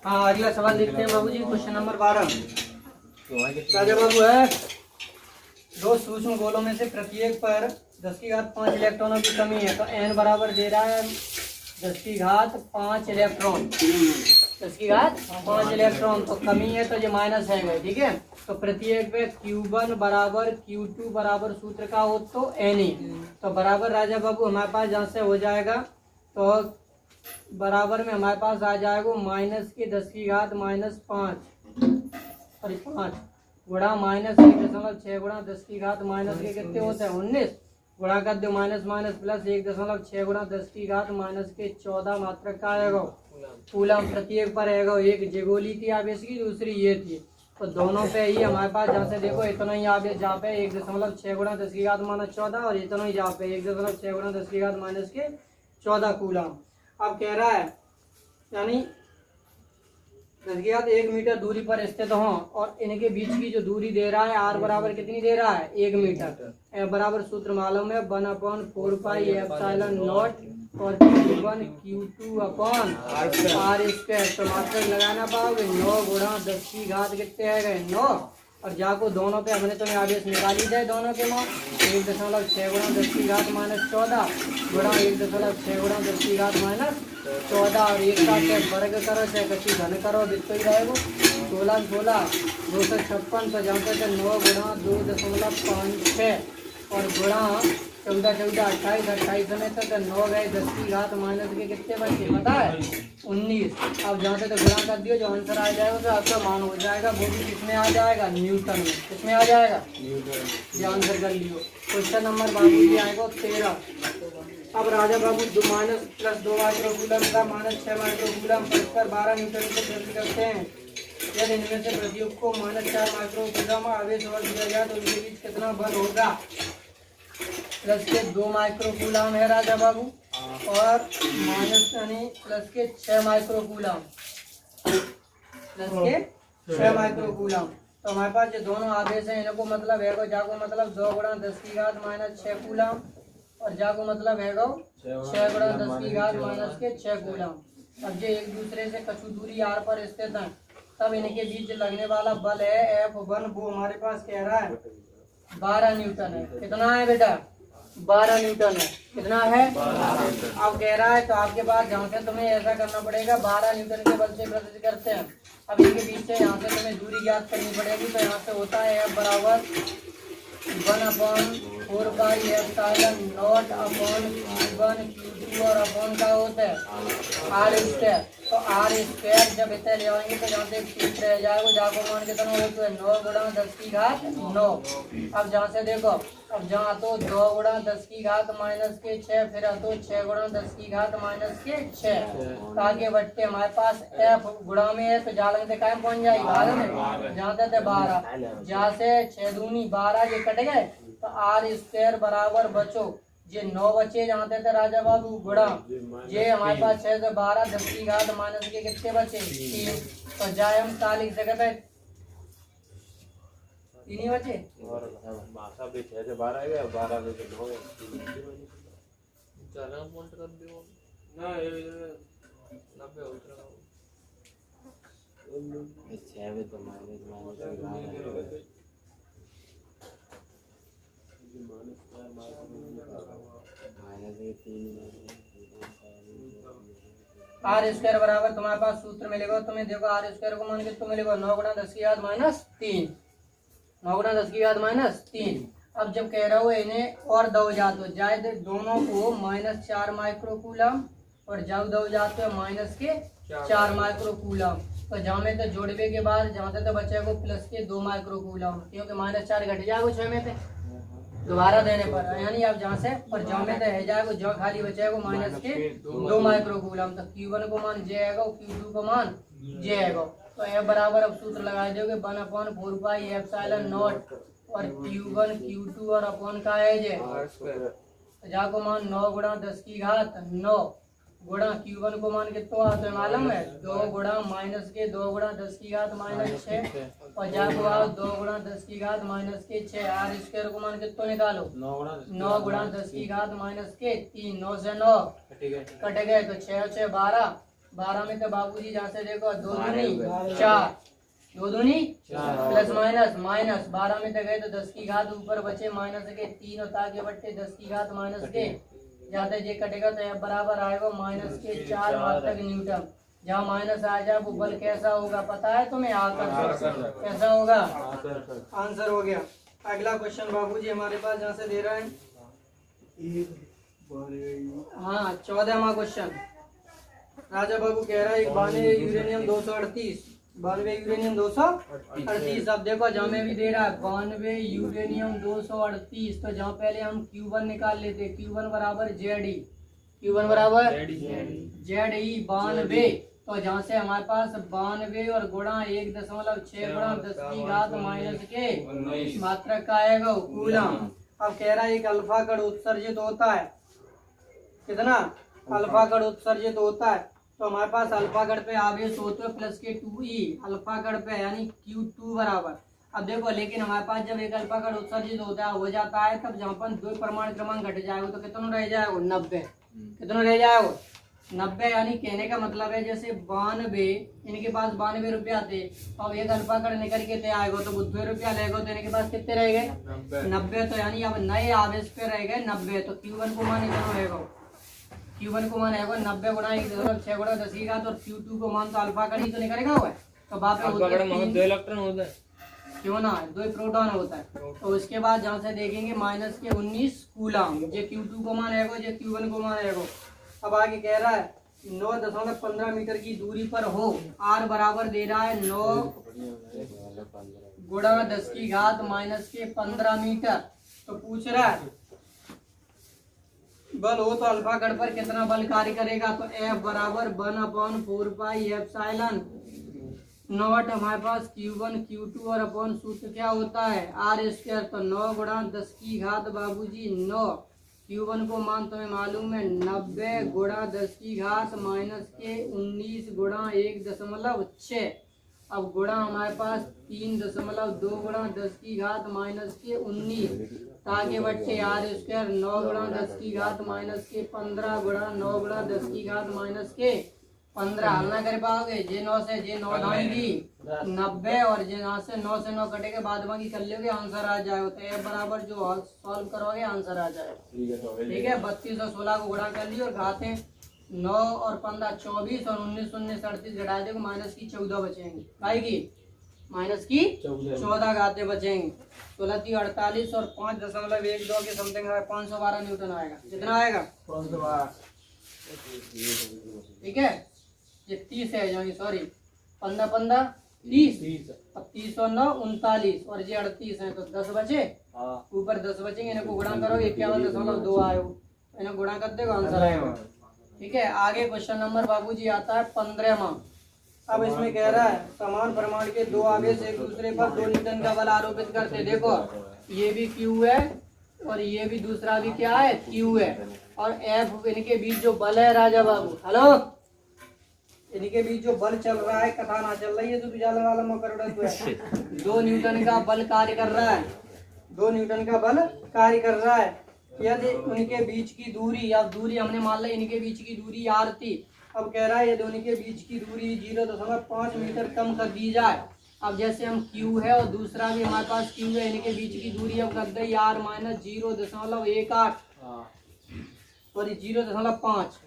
हाँ अगला सवाल देखते हैं बाबूजी, क्वेश्चन नंबर 12। राजा बाबू है, दो सूक्ष्म गोलों में से प्रत्येक पर 10 की घात 5 इलेक्ट्रॉनों की कमी है, तो n बराबर दे रहा है 10 की घात 5 इलेक्ट्रॉन, 10 की घात 5 इलेक्ट्रॉन, तो कमी है तो ये माइनस है, ठीक है। तो प्रत्येक पे Q1 बराबर Q2 बराबर सूत्र का हो तो Na, तो बराबर राजा बाबू हमारे पास जहाँ से हो जाएगा तो बराबर में हमारे पास आ जाएगा माइनस के 10 की घात माइनस 5 गुणा माइनस 1.6 गुणा 10 की घात माइनस के कितने होते हैं 19, गुणा कर दो माइनस माइनस प्लस 1.6 गुणा 10 की घात माइनस के 14 मात्रक का आएगा कूलम। प्रत्येक पर आएगा, एक जेगोली थी आवेश की, दूसरी ये थी, तो दोनों पे ही हमारे पास जहाँ से देखो इतना ही आवेश जहाँ पे 1.6 गुणा 10 की घात माइनस 14 और इतना ही जहाँ पे 1.6 गुणा 10 की घात माइनस के 14 कूलम। अब कह रहा है यानी 10 की घात 1 मीटर दूरी पर स्थित हो और इनके बीच की जो दूरी दे रहा है आर बराबर कितनी दे रहा है 1 मीटर, ए बराबर सूत्र मालूम है 1/4 पाई एप्सिलॉन नॉट और Q1 Q2 upon are square, तो मात्रक लगाना पाओगे 9 गुणा 10 की घात कितने आ गए 9, और जाको दोनों पे हमने तुम्हें आवेश निकाली जाए दोनों के मान 1.6 गुणा 10 की घात माइनस 14 गुणा 1.6 गुणा 10 की घात माइनस 14 और एक का चाहे वर्ग करो चाहे कच्ची घन करो बिल्कुल ही रहेगा 16 256, तो जानते थे 9 गुणा 2.56 और गुणा 14 28 में तो 9 गए 10 की घात माइनस के कितने बचे पता है 19। अब जानते तो गुणा कर दियो, जो आंसर आ जाएगा तो आपका मान हो जाएगा, वो भी किसमें आ जाएगा न्यूटन में, किसमें आ जाएगा ये आंसर कर लियो। क्वेश्चन नंबर बाबू जी आएगा 13। अब Raja Babu 2 minus plus 2 microcoulomb का माइनस 6 माइक्रोकूलम परस्पर 12 न्यूटन से प्रति करते हैं, यदि इनमें से प्रत्येक को माइनस 4 माइक्रोकूलम आवेश और दिया जाए तो उनके बीच कितना बल होगा। प्लस के 2 माइक्रोकूलम है राजा बाबू और माइनस यानी प्लस के 6 माइक्रोकूलम, प्लस के 6 माइक्रोकूलम, तो हमारे पास जो दोनों आवेश हैं इनको मतलब है जाको मतलब 2 गुणा 10 की घात माइनस 6 कूलम और जाको मतलब है 6 गुणा 10 की घात माइनस के 6 कूलम। अब ये एक दूसरे से कछु दूरी आर पर स्थित है, तब इनके बीच लगने वाला बल है F1, वो हमारे पास कह रहा है 12 न्यूटन है। कितना है बेटा 12 न्यूटन है, कितना है अब कह रहा है, तो आपके पास जहाँ से तुम्हें ऐसा करना पड़ेगा 12 न्यूटन के बल से प्रदर्शित करते हैं। अब इनके बीच से यहाँ से तुम्हें दूरी ज्ञात करनी पड़ेगी, तो यहाँ से होता है F बराबर 1/4 pi epsilon not upon Q1 Q2 और अपॉन का होता है आर स्क्वायर, तो आर स्क्वायर जब इतना ले आएंगे तो जहाँ से एक सूत्र रह जाएगा जाको मान कितना होता है 9 गुणा 10 की घात 9। अब जहाँ से देखो, अब जहाँ तो 2 गुणा 10 की घात माइनस के 6, फिर तो 6 गुणा 10 की घात माइनस के 6, आगे बढ़ते हमारे पास F गुणा में है तो जालंग से कायम पहुंच जाएगी भाग में, जहाँ तक 12, जहाँ से 6 दूनी 12 ये कट गए तो आर स्क्वायर बराबर बचो ये 9 बचे जहाँ थे राजा बाबू गुणा ये हमारे पास 6 से 12 10 की घात माइनस के कितने बचे 3, तो जाए हम तालिक से कहते 3 ही बचे और भाषा भी 6 से 12 गया 12 में से 9 ज्यादा पॉइंट कर दियो ना ये 90 उतरा 6 में तो माइनस आर स्क्वायर बराबर तुम्हारे पास सूत्र मिलेगा, तुम्हें देखो आर स्क्वायर को मान के तो मिलेगा 9 गुणा 10 की घात माइनस 3, 9 गुणा 10 की घात माइनस 3। अब जब कह रहा हो इन्हें और दो जाते जाए दोनों को -4 माइक्रोकूलम और जब दो जाते हैं माइनस के 4 माइक्रोकूलम, तो जहाँ में तो जोड़वे के बाद जहाँ से तो बचेगा प्लस के 2 माइक्रो कूलम, क्योंकि -4 घट जाएगा 6 में से दोबारा देने पर, यानी अब जहाँ से पर जहाँ में तो है जाएगा जो खाली बचेगा माइनस के 2 माइक्रो कूलम। तो Q1 को मान जे आएगा, Q2 को मान जे आएगा। तो F बराबर अब सूत्र लगा दोगे 1/4 पाई एप्सिलॉन नॉट और Q1 Q2 और अपॉन का है जे जा को मान 9 गुणा 10 की घात 9 गुणा Q1 को मान कितना आता है मालूम है 2 गुणा माइनस के 2 गुणा 10 की घात -6 और जा को आओ 2 गुणा 10 की घात -6 आर स्क्वायर को मान कितना निकालो 9 गुणा 10 की घात -3 9 से 9 कट गए तो 6 और 6 12 में तो बाबूजी जहाँ से देखो 2 दूनी 4 2 दूनी प्लस माइनस 12 में तो गए तो 10 की घात ऊपर बचे माइनस के 3 और ताके बट्टे 10 की घात माइनस के जाते जे कटेगा तो F बराबर आएगा माइनस के 4 मात्रक न्यूटन। जहाँ माइनस आ जाए वो बल कैसा होगा पता है तुम्हें? आकर्षण। कैसा होगा? आंसर हो गया। अगला क्वेश्चन बाबूजी हमारे पास जहाँ से दे रहा है हाँ 14वां क्वेश्चन। राजा बाबू कह रहा है 92 यूरेनियम 238 अब देखो जहाँ में भी दे रहा है 92 यूरेनियम 238 तो जहाँ पहले हम Q1 निकाल लेते Q1 बराबर ZE Q1 बराबर ZE 92 तो जहाँ से हमारे पास 92 और गुणा 1.6 गुणा 10 की घात माइनस के मात्रक का आएगा कूलम। अब कह रहा है एक अल्फा कण उत्सर्जित होता है कितना? अल्फा कण उत्सर्जित होता है तो हमारे पास अल्फा कण पे आवेश होते हैं प्लस के 2e अल्फा कण पे यानी Q2 बराबर। अब देखो लेकिन हमारे पास जब एक अल्फा कण उत्सर्जित होता है हो जाता है तब जहाँ पर 2 परमाणु क्रमांक घट जाएगा तो कितना रह जाएगा 90 कितना रह जाएगा 90 यानी कहने का मतलब है जैसे 92 इनके पास 92 रुपया थे अब एक अल्फा कण निकल के आएगा तो वो 2 रुपया लेगा तो इनके पास कितने रह गए 90 तो यानी अब नए आवेश पे रह गए 90 तो Q1 को मान इतना रहेगा Q1 को मान आएगा 90 गुणा 1.6 गुणा 10 की घात और Q2 को मान तो अल्फा कण ही तो निकलेगा हुआ तो बाप रे 2 इलेक्ट्रॉन होता है क्यों ना 2 प्रोटॉन होता है। तो उसके बाद जहाँ से देखेंगे माइनस के 19 कूलम ये Q2 को मान आएगा ये Q1 को मान आएगा। अब आगे कह रहा है 9.15 मीटर की दूरी पर हो R बराबर दे रहा है 9 गुणा 10 की घात माइनस के 15 मीटर। तो पूछ रहा है बल हो तो अल्फा कण पर कितना बल कार्य करेगा तो F बराबर 1/4 पाई एप्सिलॉन नॉट हमारे पास Q1 Q2 और अपॉन सूत्र क्या होता है R स्क्वायर तो 9 गुणा 10 की घात बाबूजी 9 Q1 को मान तुम्हें मालूम है 90 गुणा 10 की घात माइनस के 19 गुणा 1.6 अब गुणा हमारे पास 3.2 गुणा 10 की घात माइनस के 19 ताके बट्टे R स्क्वायर 9 गुणा 10 की घात माइनस के 15 गुणा 9 गुणा 10 की घात माइनस के 15 हल ना कर पाओगे जे 9 से जे 9 लाएंगी 90 और जे 9 से 9 से 9 कटेगा बाद बाकी कर लोगे आंसर आ जाएगा। तो F बराबर जो सॉल्व करोगे आंसर आ जाएगा। ठीक है 32 और 16 को गुणा कर लियो और घाते 9 और 15 24 और 19 19 38 घटा देगा माइनस की 14 बचेंगे आएगी माइनस की 14 घाते बचेंगे 16 × 48 और 5.12 के समथिंग 512 न्यूटन आएगा। कितना आएगा 512 ठीक है ये 30 है जाएंगे सॉरी 15 30 अब 30 और 9 39 और ये 38 है तो 10 बचे ऊपर 10 बचेंगे इनको गुणा करोगे 51.2 आयो इन्हें गुणा कर देगा आंसर आएगा। ठीक है आगे क्वेश्चन नंबर बाबूजी आता है 15वां। अब इसमें कह रहा है समान परमाणु के 2 आवेश एक दूसरे पर 2 न्यूटन का बल आरोपित करते। देखो ये भी Q है और ये भी दूसरा भी क्या है Q है और F इनके बीच जो बल है राजा बाबू हेलो इनके बीच जो बल चल रहा है कथा ना चल रही है तो बिजाले वाला मकर 2 न्यूटन का बल कार्य कर रहा है 2 न्यूटन का बल कार्य कर रहा है। यदि उनके बीच की दूरी अब दूरी हमने मान ली इनके बीच की दूरी R थी। अब कह रहा है ये दोनों के बीच की दूरी 0.5 मीटर कम कर दी जाए। अब जैसे हम Q है और दूसरा भी हमारे पास Q है इनके बीच की दूरी अब कर दे R माइनस 0.18 सॉरी 0.5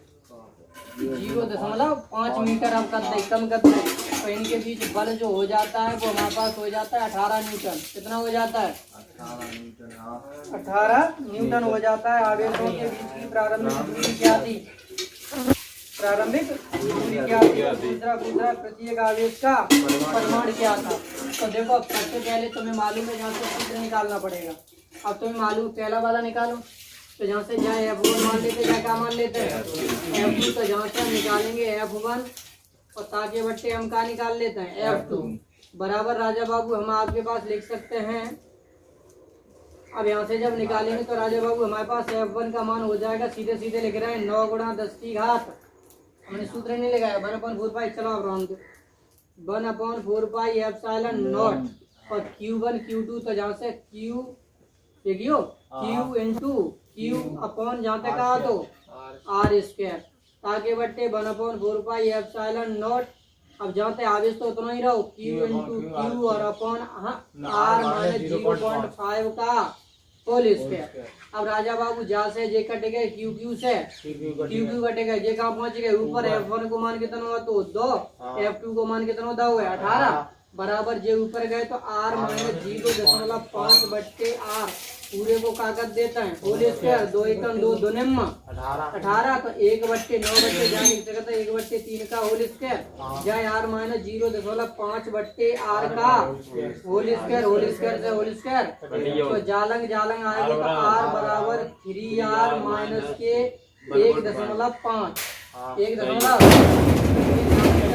मीटर अब कर दे कम कर दे तो इनके बीच बल जो हो जाता है वो हमारे पास हो जाता है 18 न्यूटन। कितना हो जाता है 18 न्यूटन हो जाता है। आवेशों के बीच की प्रारंभिक दूरी क्या थी प्रारंभिक दूरी क्या थी, दूसरा प्रत्येक आवेश का परिमाण क्या था। तो देखो अब सबसे पहले तुम्हें मालूम है, यहाँ से सूत्र निकालना पड़ेगा। अब तुम्हें मालूम पहला वाला निकालो, तो जहाँ से जाए F1 मान लेते हैं, क्या मान लेते हैं F2, तो जहाँ से हम निकालेंगे F1 और ताके बट्टे हम क्या निकाल लेते हैं F2 बराबर राजा बाबू हम आपके पास लिख सकते हैं। अब यहाँ से जब निकालेंगे तो राजा बाबू हमारे पास F1 का मान हो जाएगा, सीधे सीधे लिख रहे हैं 9 गुणा 10 की घात, हमने सूत्र नहीं लगाया 1/4 चलो अब राउंड 1/4 एप्सिलॉन नॉट और Q1 Q2, तो जहाँ से Q देखियो Q इंटू Q अपॉन जहाँ तक आ तो R स्क्वायर ताके बट्टे 1/4 एप्सिलॉन नॉट। अब जहाँ तक आवेश तो उतना ही रहो Q इंटू Q और अपॉन R माइनस 0.5 का होल स्क्वायर। अब राजा बाबू जहाँ से जे कटे गए Q से Q कटे गए, जे कहाँ पहुँच गए ऊपर F1 को मान कितना हुआ तो 2, F2 को मान कितना होता हुआ 18 बराबर जे ऊपर गए तो R माइनस 0.5 बट्टे R पूरे को कागज देता है होल स्क्वायर 2 एकम 2 2 निम्न 18, तो 1/9 बट्टे जाए लिख सकता है 1/3 का होल स्क्वायर जाए R माइनस 0.5 बट्टे R का होल स्क्वायर से होल स्क्वायर, तो जालंग आएगा तो R बराबर 3R माइनस के 1.5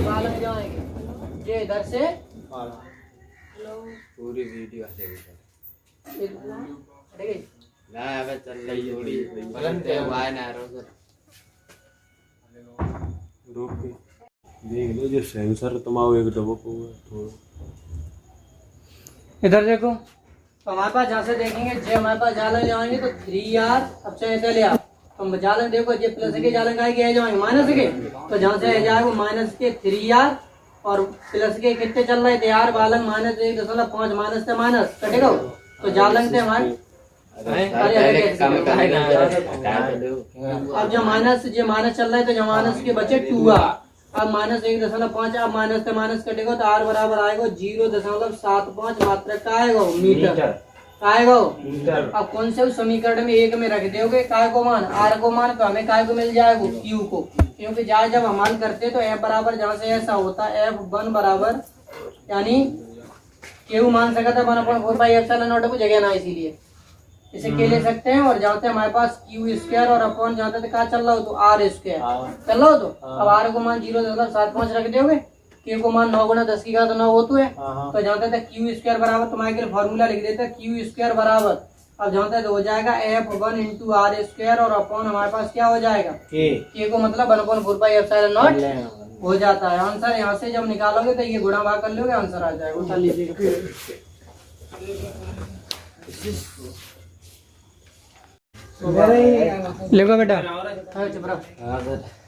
बालक जाएंगे ये इधर से पूरी वीडियो ना अब चल रही थोड़ी बलंते वाय ना रो रोक के देख लो जो सेंसर तुम्हारा एक दबा को इधर देखो, तो हमारे पास जहाँ से देखेंगे जे हमारे पास जालंग जाएंगे तो 3R अब से ऐसे ले तो जालंग देखो जे प्लस के जालंग आएंगे जाएंगे माइनस के, तो जहाँ से जाए वो माइनस के 3R और प्लस के कितने चल रहे थे R बालंग माइनस 1.5 माइनस से माइनस कटेगा, तो जालंग थे हमारे अब जो माइनस चल रहा है तो जो माइनस के बचे 2R, अब माइनस 1.5 अब माइनस से माइनस कटेगा तो R बराबर आएगा 0.75 मात्रा का आएगा मीटर आएगा। अब कौन से उस समीकरण में एक में रख दोगे काय को मान R को मान, तो हमें काय को मिल जाएगा Q को, क्योंकि जब हम मान करते तो F बराबर जहाँ से ऐसा होता है F1 बराबर यानी Q मान सका था 1/4 एप्सिलॉन नॉट को जगह ना, इसीलिए इसे के ले सकते हैं। और जहाँ हमारे पास Q स्क्वायर और अपॉन जहाँ तक क्या चल रहा हो तो R स्क्वायर चल रहा हो, तो अब R को मान 0.75 रख दोगे, K को मान 9 गुणा 10 की घात 9 होता है, तो जहाँ तक Q स्क्वायर बराबर तुम्हारे के लिए फॉर्मूला लिख देते हैं Q स्क्वायर बराबर, अब जहाँ तक हो जाएगा F1 इंटू R स्क्वायर और अपॉन हमारे पास क्या हो जाएगा K को मतलब 1/4 एप्सिलॉन नॉट हो जाता है। आंसर यहाँ से जब निकालोगे तो ये गुणा भाग कर लोगे आंसर आ जाएगा, उठा लीजिएगा। लिखो बेटा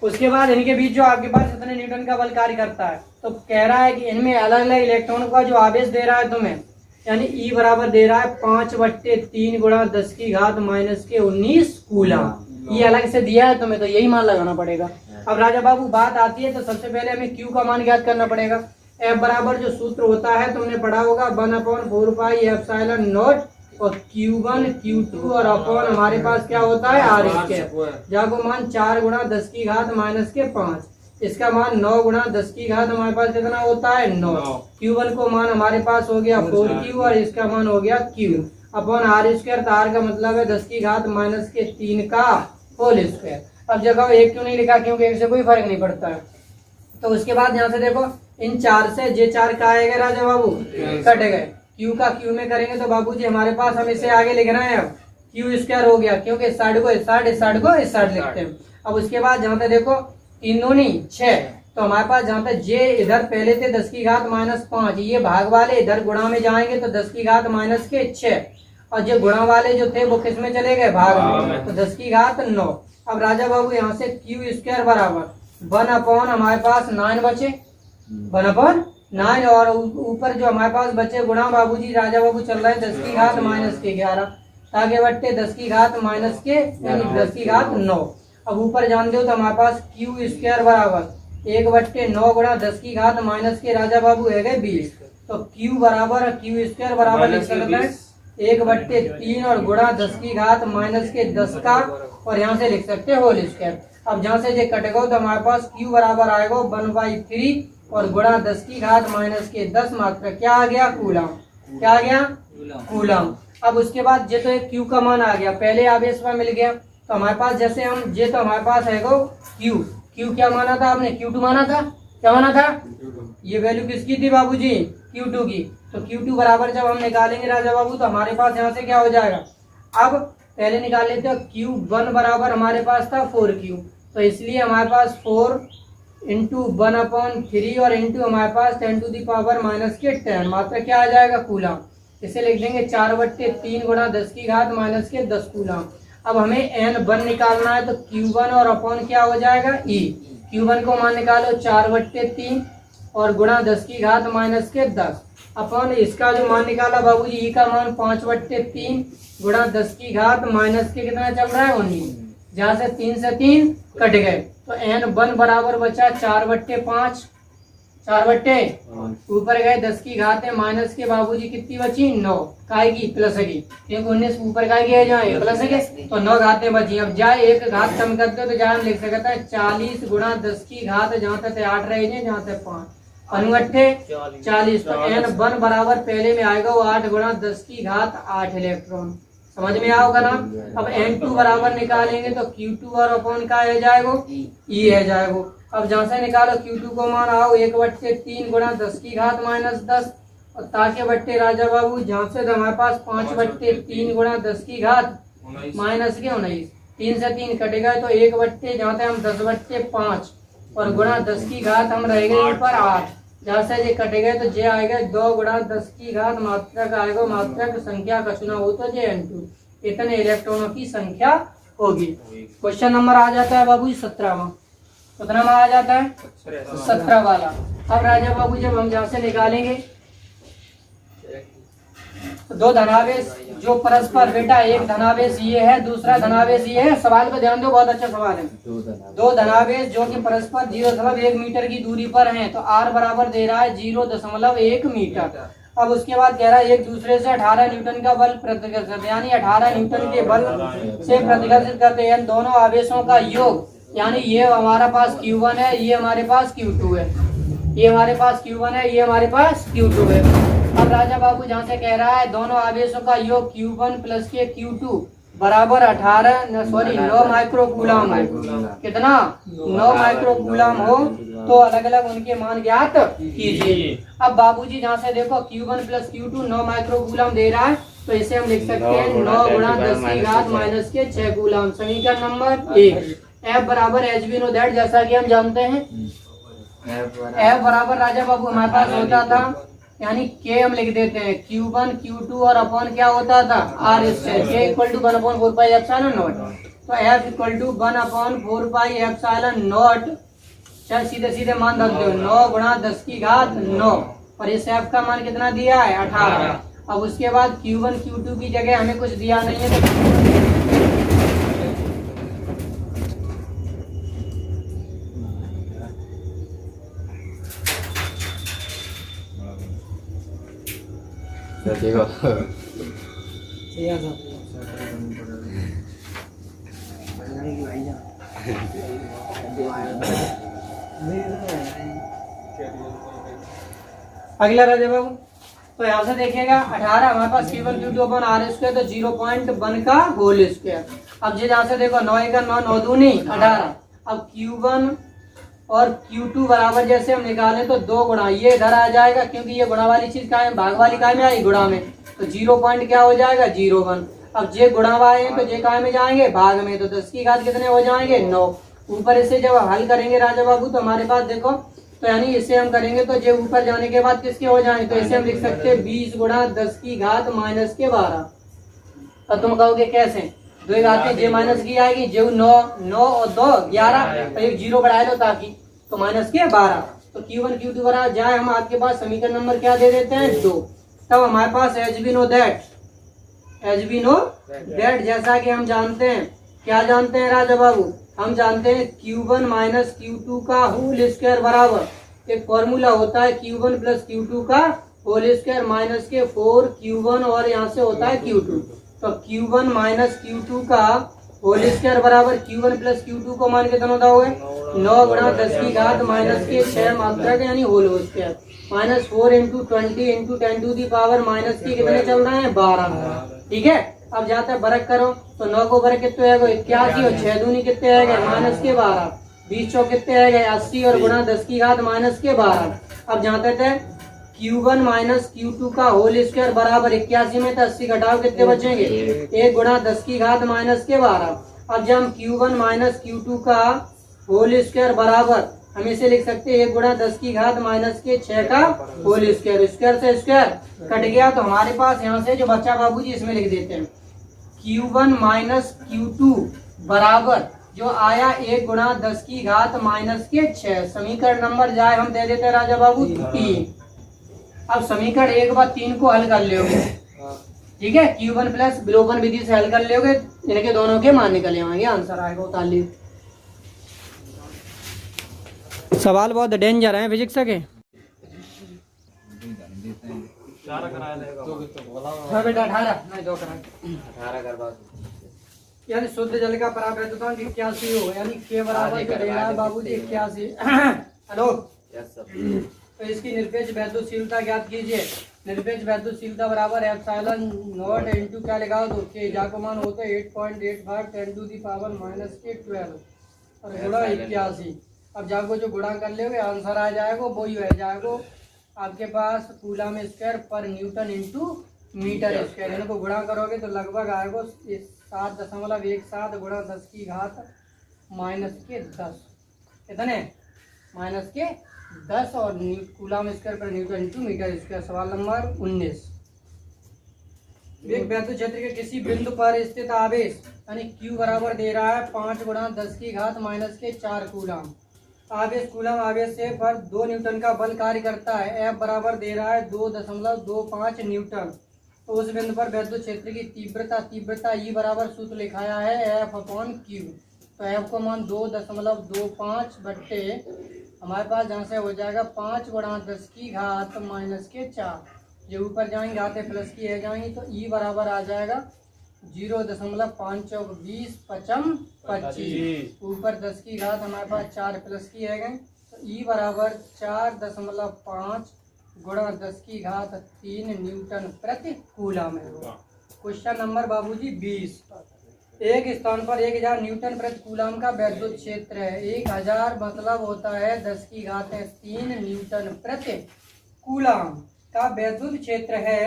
उसके बाद इनके बीच जो आपके पास इतने न्यूटन का बल कार्य करता है, तो कह रहा है कि इनमें अलग अलग इलेक्ट्रॉन का जो आवेश दे रहा है तुम्हें, यानी E बराबर दे रहा है 5/3 गुणा 10 की घात माइनस के 19 कूलम, ये अलग से दिया है तुम्हें, तो यही मान लगाना पड़ेगा। अब राजा बाबू बात आती है तो सबसे पहले हमें Q का मान ज्ञात करना पड़ेगा। F बराबर जो सूत्र होता है तुमने पढ़ा होगा 1/4 एप्सिलॉन नॉट और Q1 Q2 और अपॉन हमारे पास क्या होता है R स्क्वायर, जाको मान 4 गुणा 10 की घात माइनस के 5, इसका मान 9 गुणा 10 की घात हमारे पास कितना होता है 9। Q1 को मान हमारे पास हो गया 4Q और इसका मान हो गया Q अपॉन R स्क्वायर, तार का मतलब है 10 की घात माइनस के 3 का होल स्क्वायर। अब जगह एक क्यों नहीं लिखा, क्योंकि एक से कोई फर्क नहीं पड़ता है। तो उसके बाद यहाँ से देखो इन 4 से जे 4 का आएगा राजा बाबू कटे गए, Q का Q में करेंगे तो बाबूजी हमारे पास हम इसे आगे लिखना है अब Q स्क्वायर हो गया, क्योंकि इस साइड को इस साइड लिखते हैं। अब उसके बाद जहाँ तक देखो 3 नहीं 6, तो हमारे पास जहाँ तक जे इधर पहले थे 10 की घात माइनस 5, ये भाग वाले इधर गुणा में जाएंगे तो 10 की घात माइनस के 6, और जो गुणा वाले जो थे वो किस में चले गए भाग में, तो 10 की घात 9। अब राजा बाबू यहाँ से Q स्क्वायर बराबर 1 अपॉन हमारे पास 9 बचे 1/9 और ऊपर जो हमारे पास बचे गुणा बाबूजी राजा बाबू चल रहे हैं 10 की घात माइनस के 11 ताकि बट्टे 10 की घात माइनस के यानी 10 की घात 9। अब ऊपर जान दो तो हमारे पास Q स्क्वायर बराबर 1/9 गुणा 10 की घात माइनस के राजा बाबू है गए 20, तो Q बराबर Q स्क्वायर बराबर लिख सकते हैं 1/3 और गुणा 10 की घात माइनस के 10 का, और यहाँ से लिख सकते हैं होल स्क्वायर। अब जहाँ से ये कटेगा तो हमारे पास Q बराबर आएगा 1/3 और गुणा 10 की घात माइनस के 10 मात्रा क्या आ गया कूलम। क्या आ गया कूलम। अब उसके बाद ये तो एक Q का मान आ गया, पहले आवेश में मिल गया। तो हमारे पास जैसे हम ये तो हमारे पास है Q क्या माना था आपने, Q2 माना था। क्या माना था, ये वैल्यू किसकी थी बाबूजी, Q2 की। तो Q2 बराबर जब हम निकालेंगे राजा बाबू तो हमारे पास यहाँ से क्या हो जाएगा, अब पहले निकाल लेते हैं। Q1 बराबर हमारे पास था 4Q, तो इसलिए हमारे पास 4 इंटू 1/3 और इंटू हमारे पास 10⁻⁻10 मात्रा क्या आ जाएगा कूलम। इसे लिख देंगे 4/3 गुणा 10 की घात माइनस के 10 कूलम। अब हमें N1 निकालना है तो Q1 और अपॉन क्या हो जाएगा E। Q1 को मान निकालो 4/3 और गुणा 10 की घात माइनस के 10 अपॉन इसका जो मान निकाला बाबूजी E का मान 5/3 गुणा 10 की घात माइनस के कितना चल रहा है 19, जहाँ से 3 से 3 कट गए तो N1 बराबर बचा 4/5 ऊपर गए 10 की घात है माइनस के बाबूजी कितनी बची 9 काएगी प्लस की, क्योंकि 19 ऊपर का गया जाए प्लस के तो 9 घातें बची। अब जाए एक घात कम करते तो जहाँ हम लिख सकते हैं 40 गुणा 10 की घात, जहाँ तक 8 रहे हैं जहाँ तक 5 अनुअट्ठे 40। तो N1 बराबर पहले में आएगा वो 8 गुणा 10 की घात 8 इलेक्ट्रॉन। समझ में आओगा ना। अब N2 बराबर निकालेंगे तो Q2 और अपॉन का है जाएगा E है जाएगा। अब जहाँ से निकालो Q2 को मान आओ 1/3 गुणा 10 की घात माइनस 10 और ताके बट्टे राजा बाबू जहाँ से हमारे पास 5/3 गुणा 10 की घात माइनस के 19, 3 से 3 कटेगा तो 1/, जहाँ से हम 10/5 और गुणा 10 की घात हम रह गए ऊपर 8, जहाँ से ये कटेगा तो ये आएगा 2 गुणा 10 की घात मात्रक आएगा, मात्रक संख्या का चुना हो तो ये N2 इतने इलेक्ट्रॉनों की संख्या होगी। क्वेश्चन नंबर आ जाता है बाबू 17वां, कितना में आ जाता है 17 वाला। अब राजा बाबू जब हम जहाँ से निकालेंगे तो दो धनावेश जो परस्पर बेटा, एक धनावेश ये है दूसरा धनावेश ये है। सवाल पे ध्यान दो, बहुत अच्छा सवाल है। दो धनावेश जो कि परस्पर 0.1 मीटर की दूरी पर हैं, तो R बराबर दे रहा है 0.1 मीटर। अब उसके बाद कह रहा है एक दूसरे से 18 न्यूटन का बल प्रतिकर्षित, यानी 18 न्यूटन के बल से प्रतिकर्षित करते हैं दोनों आवेशों का योग, यानी ये हमारा पास Q1 है, ये हमारे पास Q2 है, ये हमारे पास Q1 है, ये हमारे पास Q2 है। अब राजा बाबू जहाँ से कह रहा है दोनों आवेशों का योग Q1 प्लस के Q2 बराबर 9 माइक्रोकूलम है। कितना 9 माइक्रोकूलम हो तो अलग अलग उनके मान ज्ञात कीजिए। अब बाबूजी जहाँ से देखो Q1 प्लस Q2 9 माइक्रोकूलम दे रहा है, तो इसे हम लिख सकते हैं 9 गुणा 10 की घात माइनस के 6 कूलम। समीकरण नंबर 1। F बराबर HB नो दैट, जैसा कि हम जानते हैं F बराबर राजा बाबू हमारे पास होता था, यानी K हम लिख देते हैं Q1 Q2 और अपॉन क्या होता था R square, K equal to 1/4 pi epsilon nought. तो F equal to 1/4 pi epsilon nought, चल सीधे सीधे मान रख दो 9 गुणा 10 की घात 9 और इस F का मान कितना दिया है 18। अब उसके बाद Q1 Q2 की जगह हमें कुछ दिया नहीं है तो देखो अगला राजा बाबू, तो यहाँ से देखिएगा 18 हमारे पास Q1 Q2 अपन R स्क्वायर तो 0.1 का होल स्क्वायर। अब ये जहाँ से देखो 9 का 9 9 दूनी 18। अब Q1 और Q2 बराबर जैसे हम निकालें तो 2 गुणा ये इधर आ जाएगा, क्योंकि ये गुणा वाली चीज काय में भाग वाली काय में आई गुणा में, तो 0 पॉइंट क्या हो जाएगा 0.1। अब ये गुणा वाले हैं तो ये काय में जाएंगे भाग में, तो 10 की घात कितने हो जाएंगे 9। ऊपर इसे जब हल करेंगे राजा बाबू तो हमारे पास देखो, तो यानी इसे हम करेंगे तो ये ऊपर जाने के बाद किसके हो जाएंगे, तो इसे हम लिख सकते हैं 20 गुणा 10 की घात माइनस के 12। तो तुम कहोगे कैसे, दो घातें जे माइनस की आएगी, जो 9 और 2 11 तो एक 0 बढ़ा लो ताकि, तो माइनस के 12। तो Q1 Q2 बराबर जाए हम आपके पास समीकरण नंबर क्या दे देते हैं 2। तब हमारे पास HB नो दैट जैसा कि हम जानते हैं, क्या जानते हैं राजा बाबू, हम जानते हैं Q1 माइनस Q2 का होल स्क्वायर बराबर एक फॉर्मूला होता है Q1 प्लस Q2 का होल स्क्वायर माइनस के 4 Q1 और यहाँ से होता है Q2। तो Q1 माइनस Q2 का होल स्क्वायर बराबर Q1 प्लस Q2 को मान के दोनों दाओगे 9 गुणा 10 की घात माइनस के 6 मात्रा के यानी whole square minus 4 into 20 into 10 to the power minus के कितने चल रहे हैं 12। ठीक है, अब जाता है बरक करो तो 9 को बरक कितने आएगा 81 और 6 दूनी कितने आएगा माइनस के 12, 20 चौक कितने आएगा 80 और गुणा 10 की घात माइनस के 12। अब जाते थे Q1 माइनस Q2 का होल स्क्वायर बराबर 81 में तो 80 घटाओ कितने बचेंगे 1 गुणा 10 की घात माइनस के 12। अब जब हम Q1 माइनस Q2 का होल स्क्वायर बराबर हम इसे लिख सकते हैं 1 गुणा 10 की घात माइनस के 6 का होल स्क्वायर, स्क्वायर से स्क्वायर कट गया तो हमारे पास यहाँ से जो बचा बाबूजी इसमें लिख देते हैं Q1 माइनस Q2 बराबर जो आया 1 गुणा 10 की घात माइनस के 6। समीकरण नंबर जाए हम दे देते हैं राजा बाबू 3। अब समीकरण 1 बार 3 को हल कर लोगे, ठीक है, Q1 प्लस विलोपन विधि से हल कर लोगे, इनके दोनों के मान निकल आएंगे, आंसर आएगा 43। सवाल बहुत डेंजर है फिजिक्स के। हाँ बेटा 18 नहीं 2 करा 18 करवा यानी शुद्ध जल का परावैद्युतांक 81 हो यानी के बराबर जो दे रहा है बाबूजी 81। Hello yes sir. तो इसकी निरपेक्ष वैद्युतशीलता ज्ञात कीजिए। निरपेक्ष वैद्युतशीलता बराबर एप्सिलॉन नॉट इनटू क्या लगाओ तो के जाकमान होता है 8.85 10 टू दी पावर माइनस के 12 और गुणा 81। अब जाको जो गुणा कर लोगे आंसर आ जाएगा वही रह जाएगा आपके पास कूलम स्क्वायर पर न्यूटन इंटू मीटर स्क्वायर। इनको गुणा करोगे तो लगभग आएगा 7.17 गुणा 10 की घात माइनस के 10 कितने माइनस के 10 और कूलम स्क्वायर पर न्यूटन इंटू मीटर स्क्वायर। सवाल नंबर 19। एक वैद्युत क्षेत्र के किसी बिंदु पर स्थित आवेश यानी Q बराबर दे रहा है 5 गुणा 10 की घात माइनस के 4 कूलम। आवेश कूलम आवेश से पर 2 न्यूटन का बल कार्य करता है। F बराबर दे रहा है 2.25 न्यूटन। तो उस बिंदु पर वैद्युत क्षेत्र की तीव्रता E बराबर सूत्र लिखाया है F/Q। तो F को मान 2.25 बट्टे हमारे पास जहाँ से हो जाएगा 5 गुणा 10 की घात माइनस के 4। जो ऊपर जाएंगे आते प्लस की है जाएंगी तो E बराबर आ जाएगा 0.5 चौक 20 5 25 ऊपर 10 की घात हमारे पास 4 प्लस की है गई तो E बराबर 4.5 गुणा 10 की घात 3 न्यूटन प्रति कूलम है। क्वेश्चन नंबर बाबूजी 20। एक स्थान पर 1000 न्यूटन प्रति कूलम का वैद्युत क्षेत्र है। 1000 मतलब होता है 10 की घात 3 न्यूटन प्रति कूलम का वैद्युत क्षेत्र है।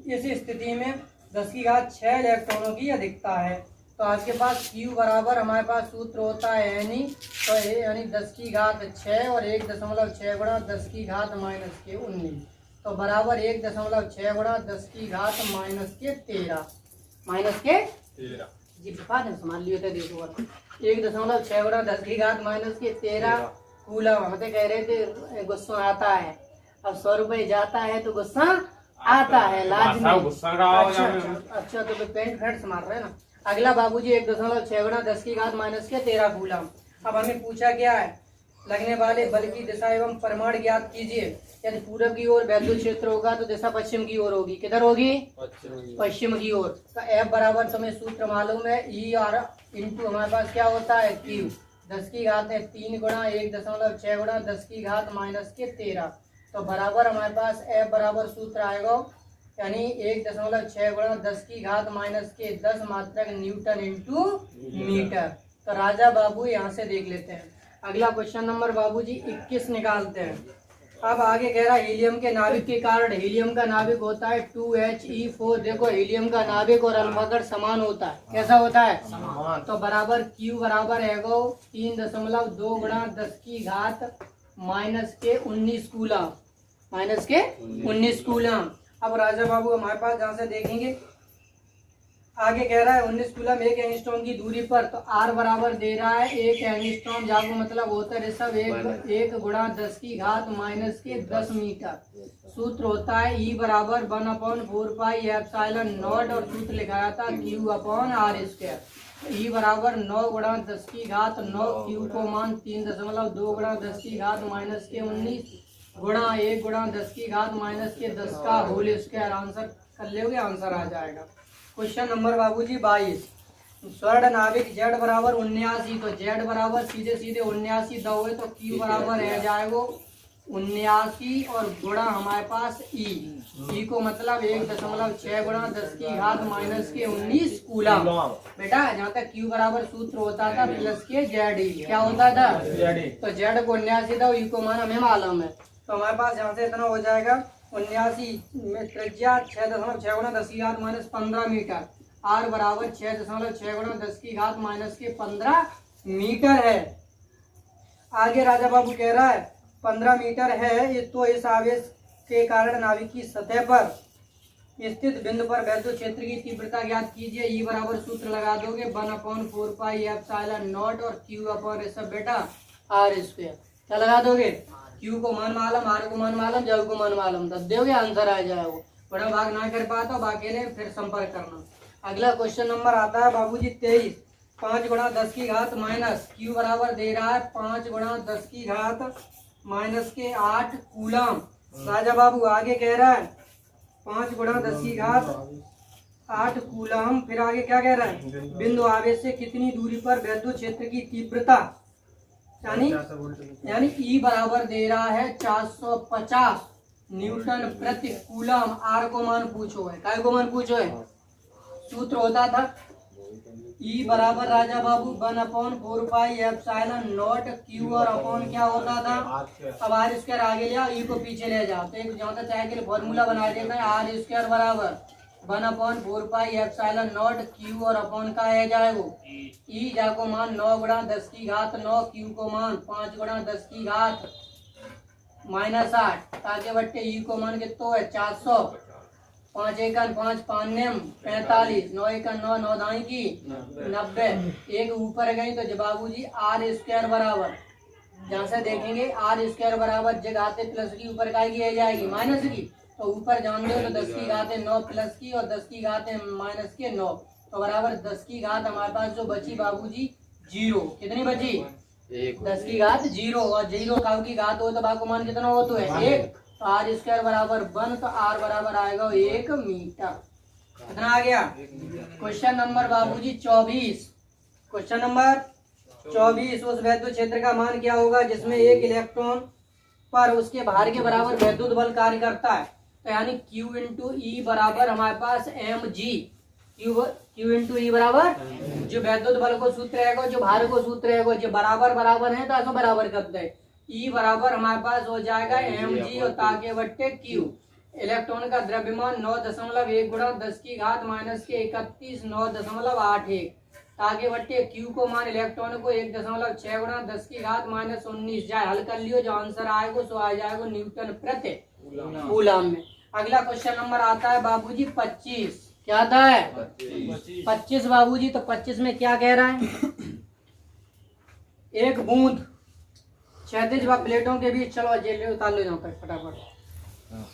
इस स्थिति में 10 की घात 6 इलेक्ट्रॉनों की अधिकता है। तो आपके पास Q बराबर हमारे पास सूत्र होता है यानी 10 की घात 6 और 1.6 गुणा 10 की घात माइनस के 19 तो बराबर 1.6 गुणा 10 की घात माइनस के 13 जी संभाल लिए थे देखो 1.6 गुणा 10 की घात माइनस के 13 कूलम। हम तो कह रहे थे गुस्सा आता है, अब 100 रुपये जाता है तो गुस्सा आता है लाजमी। अच्छा तो पेंट फेंट मार रहे हैं ना। अगला बाबूजी 1.6 गुणा 10 की घात माइनस के 13 कूलम। अब हमें पूछा गया है लगने वाले बल की दिशा एवं परिमाण ज्ञात कीजिए। यदि पूरब की ओर वैद्युत क्षेत्र होगा तो दिशा पश्चिम की ओर होगी। किधर होगी पश्चिम की ओर। तो F बराबर तुम्हें सूत्र मालूम है E और इंटू हमारे पास क्या होता है Q 10 की घात है 3 गुणा 1.6 गुणा 10 की घात माइनस के 13 तो बराबर हमारे पास F बराबर सूत्र आएगा यानी 1.6 गुणा 10 की घात माइनस के 10 मात्रक न्यूटन इंटू मीटर। तो राजा बाबू यहाँ से देख लेते हैं। अगला क्वेश्चन नंबर बाबूजी 21 निकालते हैं। अब आगे कह रहा है हीलियम के नाभिक के कारण हीलियम का नाभिक होता है 2He4। देखो हीलियम का नाभिक और अल्फा कण समान होता है। कैसा होता है समान। तो बराबर Q बराबर है 3.2 गुणा 10 की घात माइनस के 19 कूलम माइनस के 19 कूलम। अब राजा बाबू हमारे पास जहाँ से देखेंगे आगे कह रहा है 19 कूलम 1 एंगस्ट्रॉम की दूरी पर। तो R बराबर दे रहा है 1 एंगस्ट्रॉम जाको मतलब होता है सब 1 गुणा 10 की घात माइनस के 10 मीटर। सूत्र होता है E बराबर 1/4 पाई एप्सिलॉन नॉट और सूत्र लिखाया था Q/R²। E बराबर 9 गुणा 10 की घात 9 Q को मान 3.2 गुणा 10 की घात माइनस के 19 गुणा 1 गुणा 10 की घात माइनस के 10 का होल स्क्वायर। आंसर कर लोगे आंसर आ जाएगा। क्वेश्चन नंबर बाबूजी 22। स्वर्ण नाभिक Z बराबर 79, तो Z बराबर सीधे सीधे 79 दोगे तो Q बराबर रह जाएगा 79 और गुणा हमारे पास E को मतलब 1.6 गुणा 10 की घात माइनस के 19 कूलम। बेटा जहाँ तक Q बराबर सूत्र होता था प्लस के ZE, क्या होता था तो Z को 79 दो, E को मान हमें मालूम है, तो हमारे पास यहाँ से इतना हो जाएगा 79 में त्रिज्या 6.6 गुणा 10 की घात माइनस 15 मीटर, R बराबर 6.6 गुणा 10 की घात माइनस के 15 मीटर है। आगे राजा बाबू कह रहा है 15 मीटर है, तो इस आवेश के कारण नाभिक की सतह पर स्थित बिंदु पर वैद्युत क्षेत्र की तीव्रता ज्ञात कीजिए। E बराबर सूत्र लगा दोगे 1/4 पाई एप्सिलॉन नॉट और Q अपॉन ये सब बेटा R स्क्वायर, क्या लगा दोगे Q को मान मालूम, R को मान मालूम, जब को मान मालूम, तब दोगे आंसर आ जाएगा। बड़ा भाग ना कर पाता बाकी ने फिर संपर्क करना। अगला क्वेश्चन नंबर आता है बाबूजी 23, 5 गुणा 10 की घात माइनस Q बराबर दे रहा है 5 गुणा 10 की घात माइनस के 8 कूलम। राजा बाबू आगे कह रहा है 5 गुणा 10 की घात 8 कूलम, फिर आगे क्या कह रहा है बिंदु आवेश से कितनी दूरी पर वैद्युत क्षेत्र की तीव्रता, यानी E बराबर दे रहा है 450 न्यूटन प्रति कूलम। R को मान पूछो है, काय को मान पूछो है, सूत्र होता था E बराबर Raja Babu 1/4 pi epsilon not Q और अपॉन क्या होता था, अब R स्क्वायर आगे ले आओ, E को पीछे ले जाओ, तो एक जहाँ तक चाहे के लिए फॉर्मूला बना देते हैं R स्क्वायर बराबर 1/4 पाई एप्सिलॉन नॉट Q और अपॉन का है जाएगा E जा को मान 9 गुणा 10 की घात 9, Q को मान 5 गुणा 10 की घात माइनस 8, ताकि बट्टे E को मान कितना है 400, 5 एकन 5 पान्यम 45, 9 एकन 9 9 दाई की 90, एक ऊपर गई तो जवाबू जी R स्क्वायर बराबर, जहाँ से देखेंगे R स्क्वायर बराबर जगह प्लस की ऊपर का की जाएगी माइनस की, तो ऊपर जान दो तो 10 की घात 9 प्लस की और 10 की घात माइनस के 9, तो बराबर 10 की घात हमारे पास जो बची बाबूजी 0, कितनी बची 10 की घात 0, और 0 काउ की घात हो तो बाको मान कितना हो तो है 1, तो R स्क्वायर बराबर 1, तो R बराबर आएगा 1 मीटर। कितना आ गया। क्वेश्चन नंबर बाबूजी 24, क्वेश्चन नंबर 24, उस वैद्युत क्षेत्र का मान क्या होगा जिसमें एक इलेक्ट्रॉन पर उसके भार के बराबर वैद्युत बल कार्य करता है, तो यानी Q इंटू E बराबर हमारे पास mg, Q इंटू E बराबर जो वैद्युत बल को सूत्र रहेगा, जो भार को सूत्र रहेगा, जो बराबर बराबर है तो ऐसा बराबर करते हैं। E बराबर हमारे पास हो जाएगा mg और ताके बट्टे Q, इलेक्ट्रॉन का द्रव्यमान 9.1 गुणा 10 की घात माइनस के 31 9.81, ताके बट्टे Q को मान इलेक्ट्रॉन को 1.6 गुणा 10 की घात माइनस 19, जाए हल कर लियो, जो आंसर आएगा सो आ जाएगा न्यूटन प्रति कूलम में। अगला क्वेश्चन नंबर आता है बाबूजी 25, क्या आता है 25 बाबूजी, तो 25 में क्या कह रहा है, एक बूंद क्षैतिज व प्लेटों के बीच, चलो जेल उतार लो यहाँ तक फटाफट, हाँ।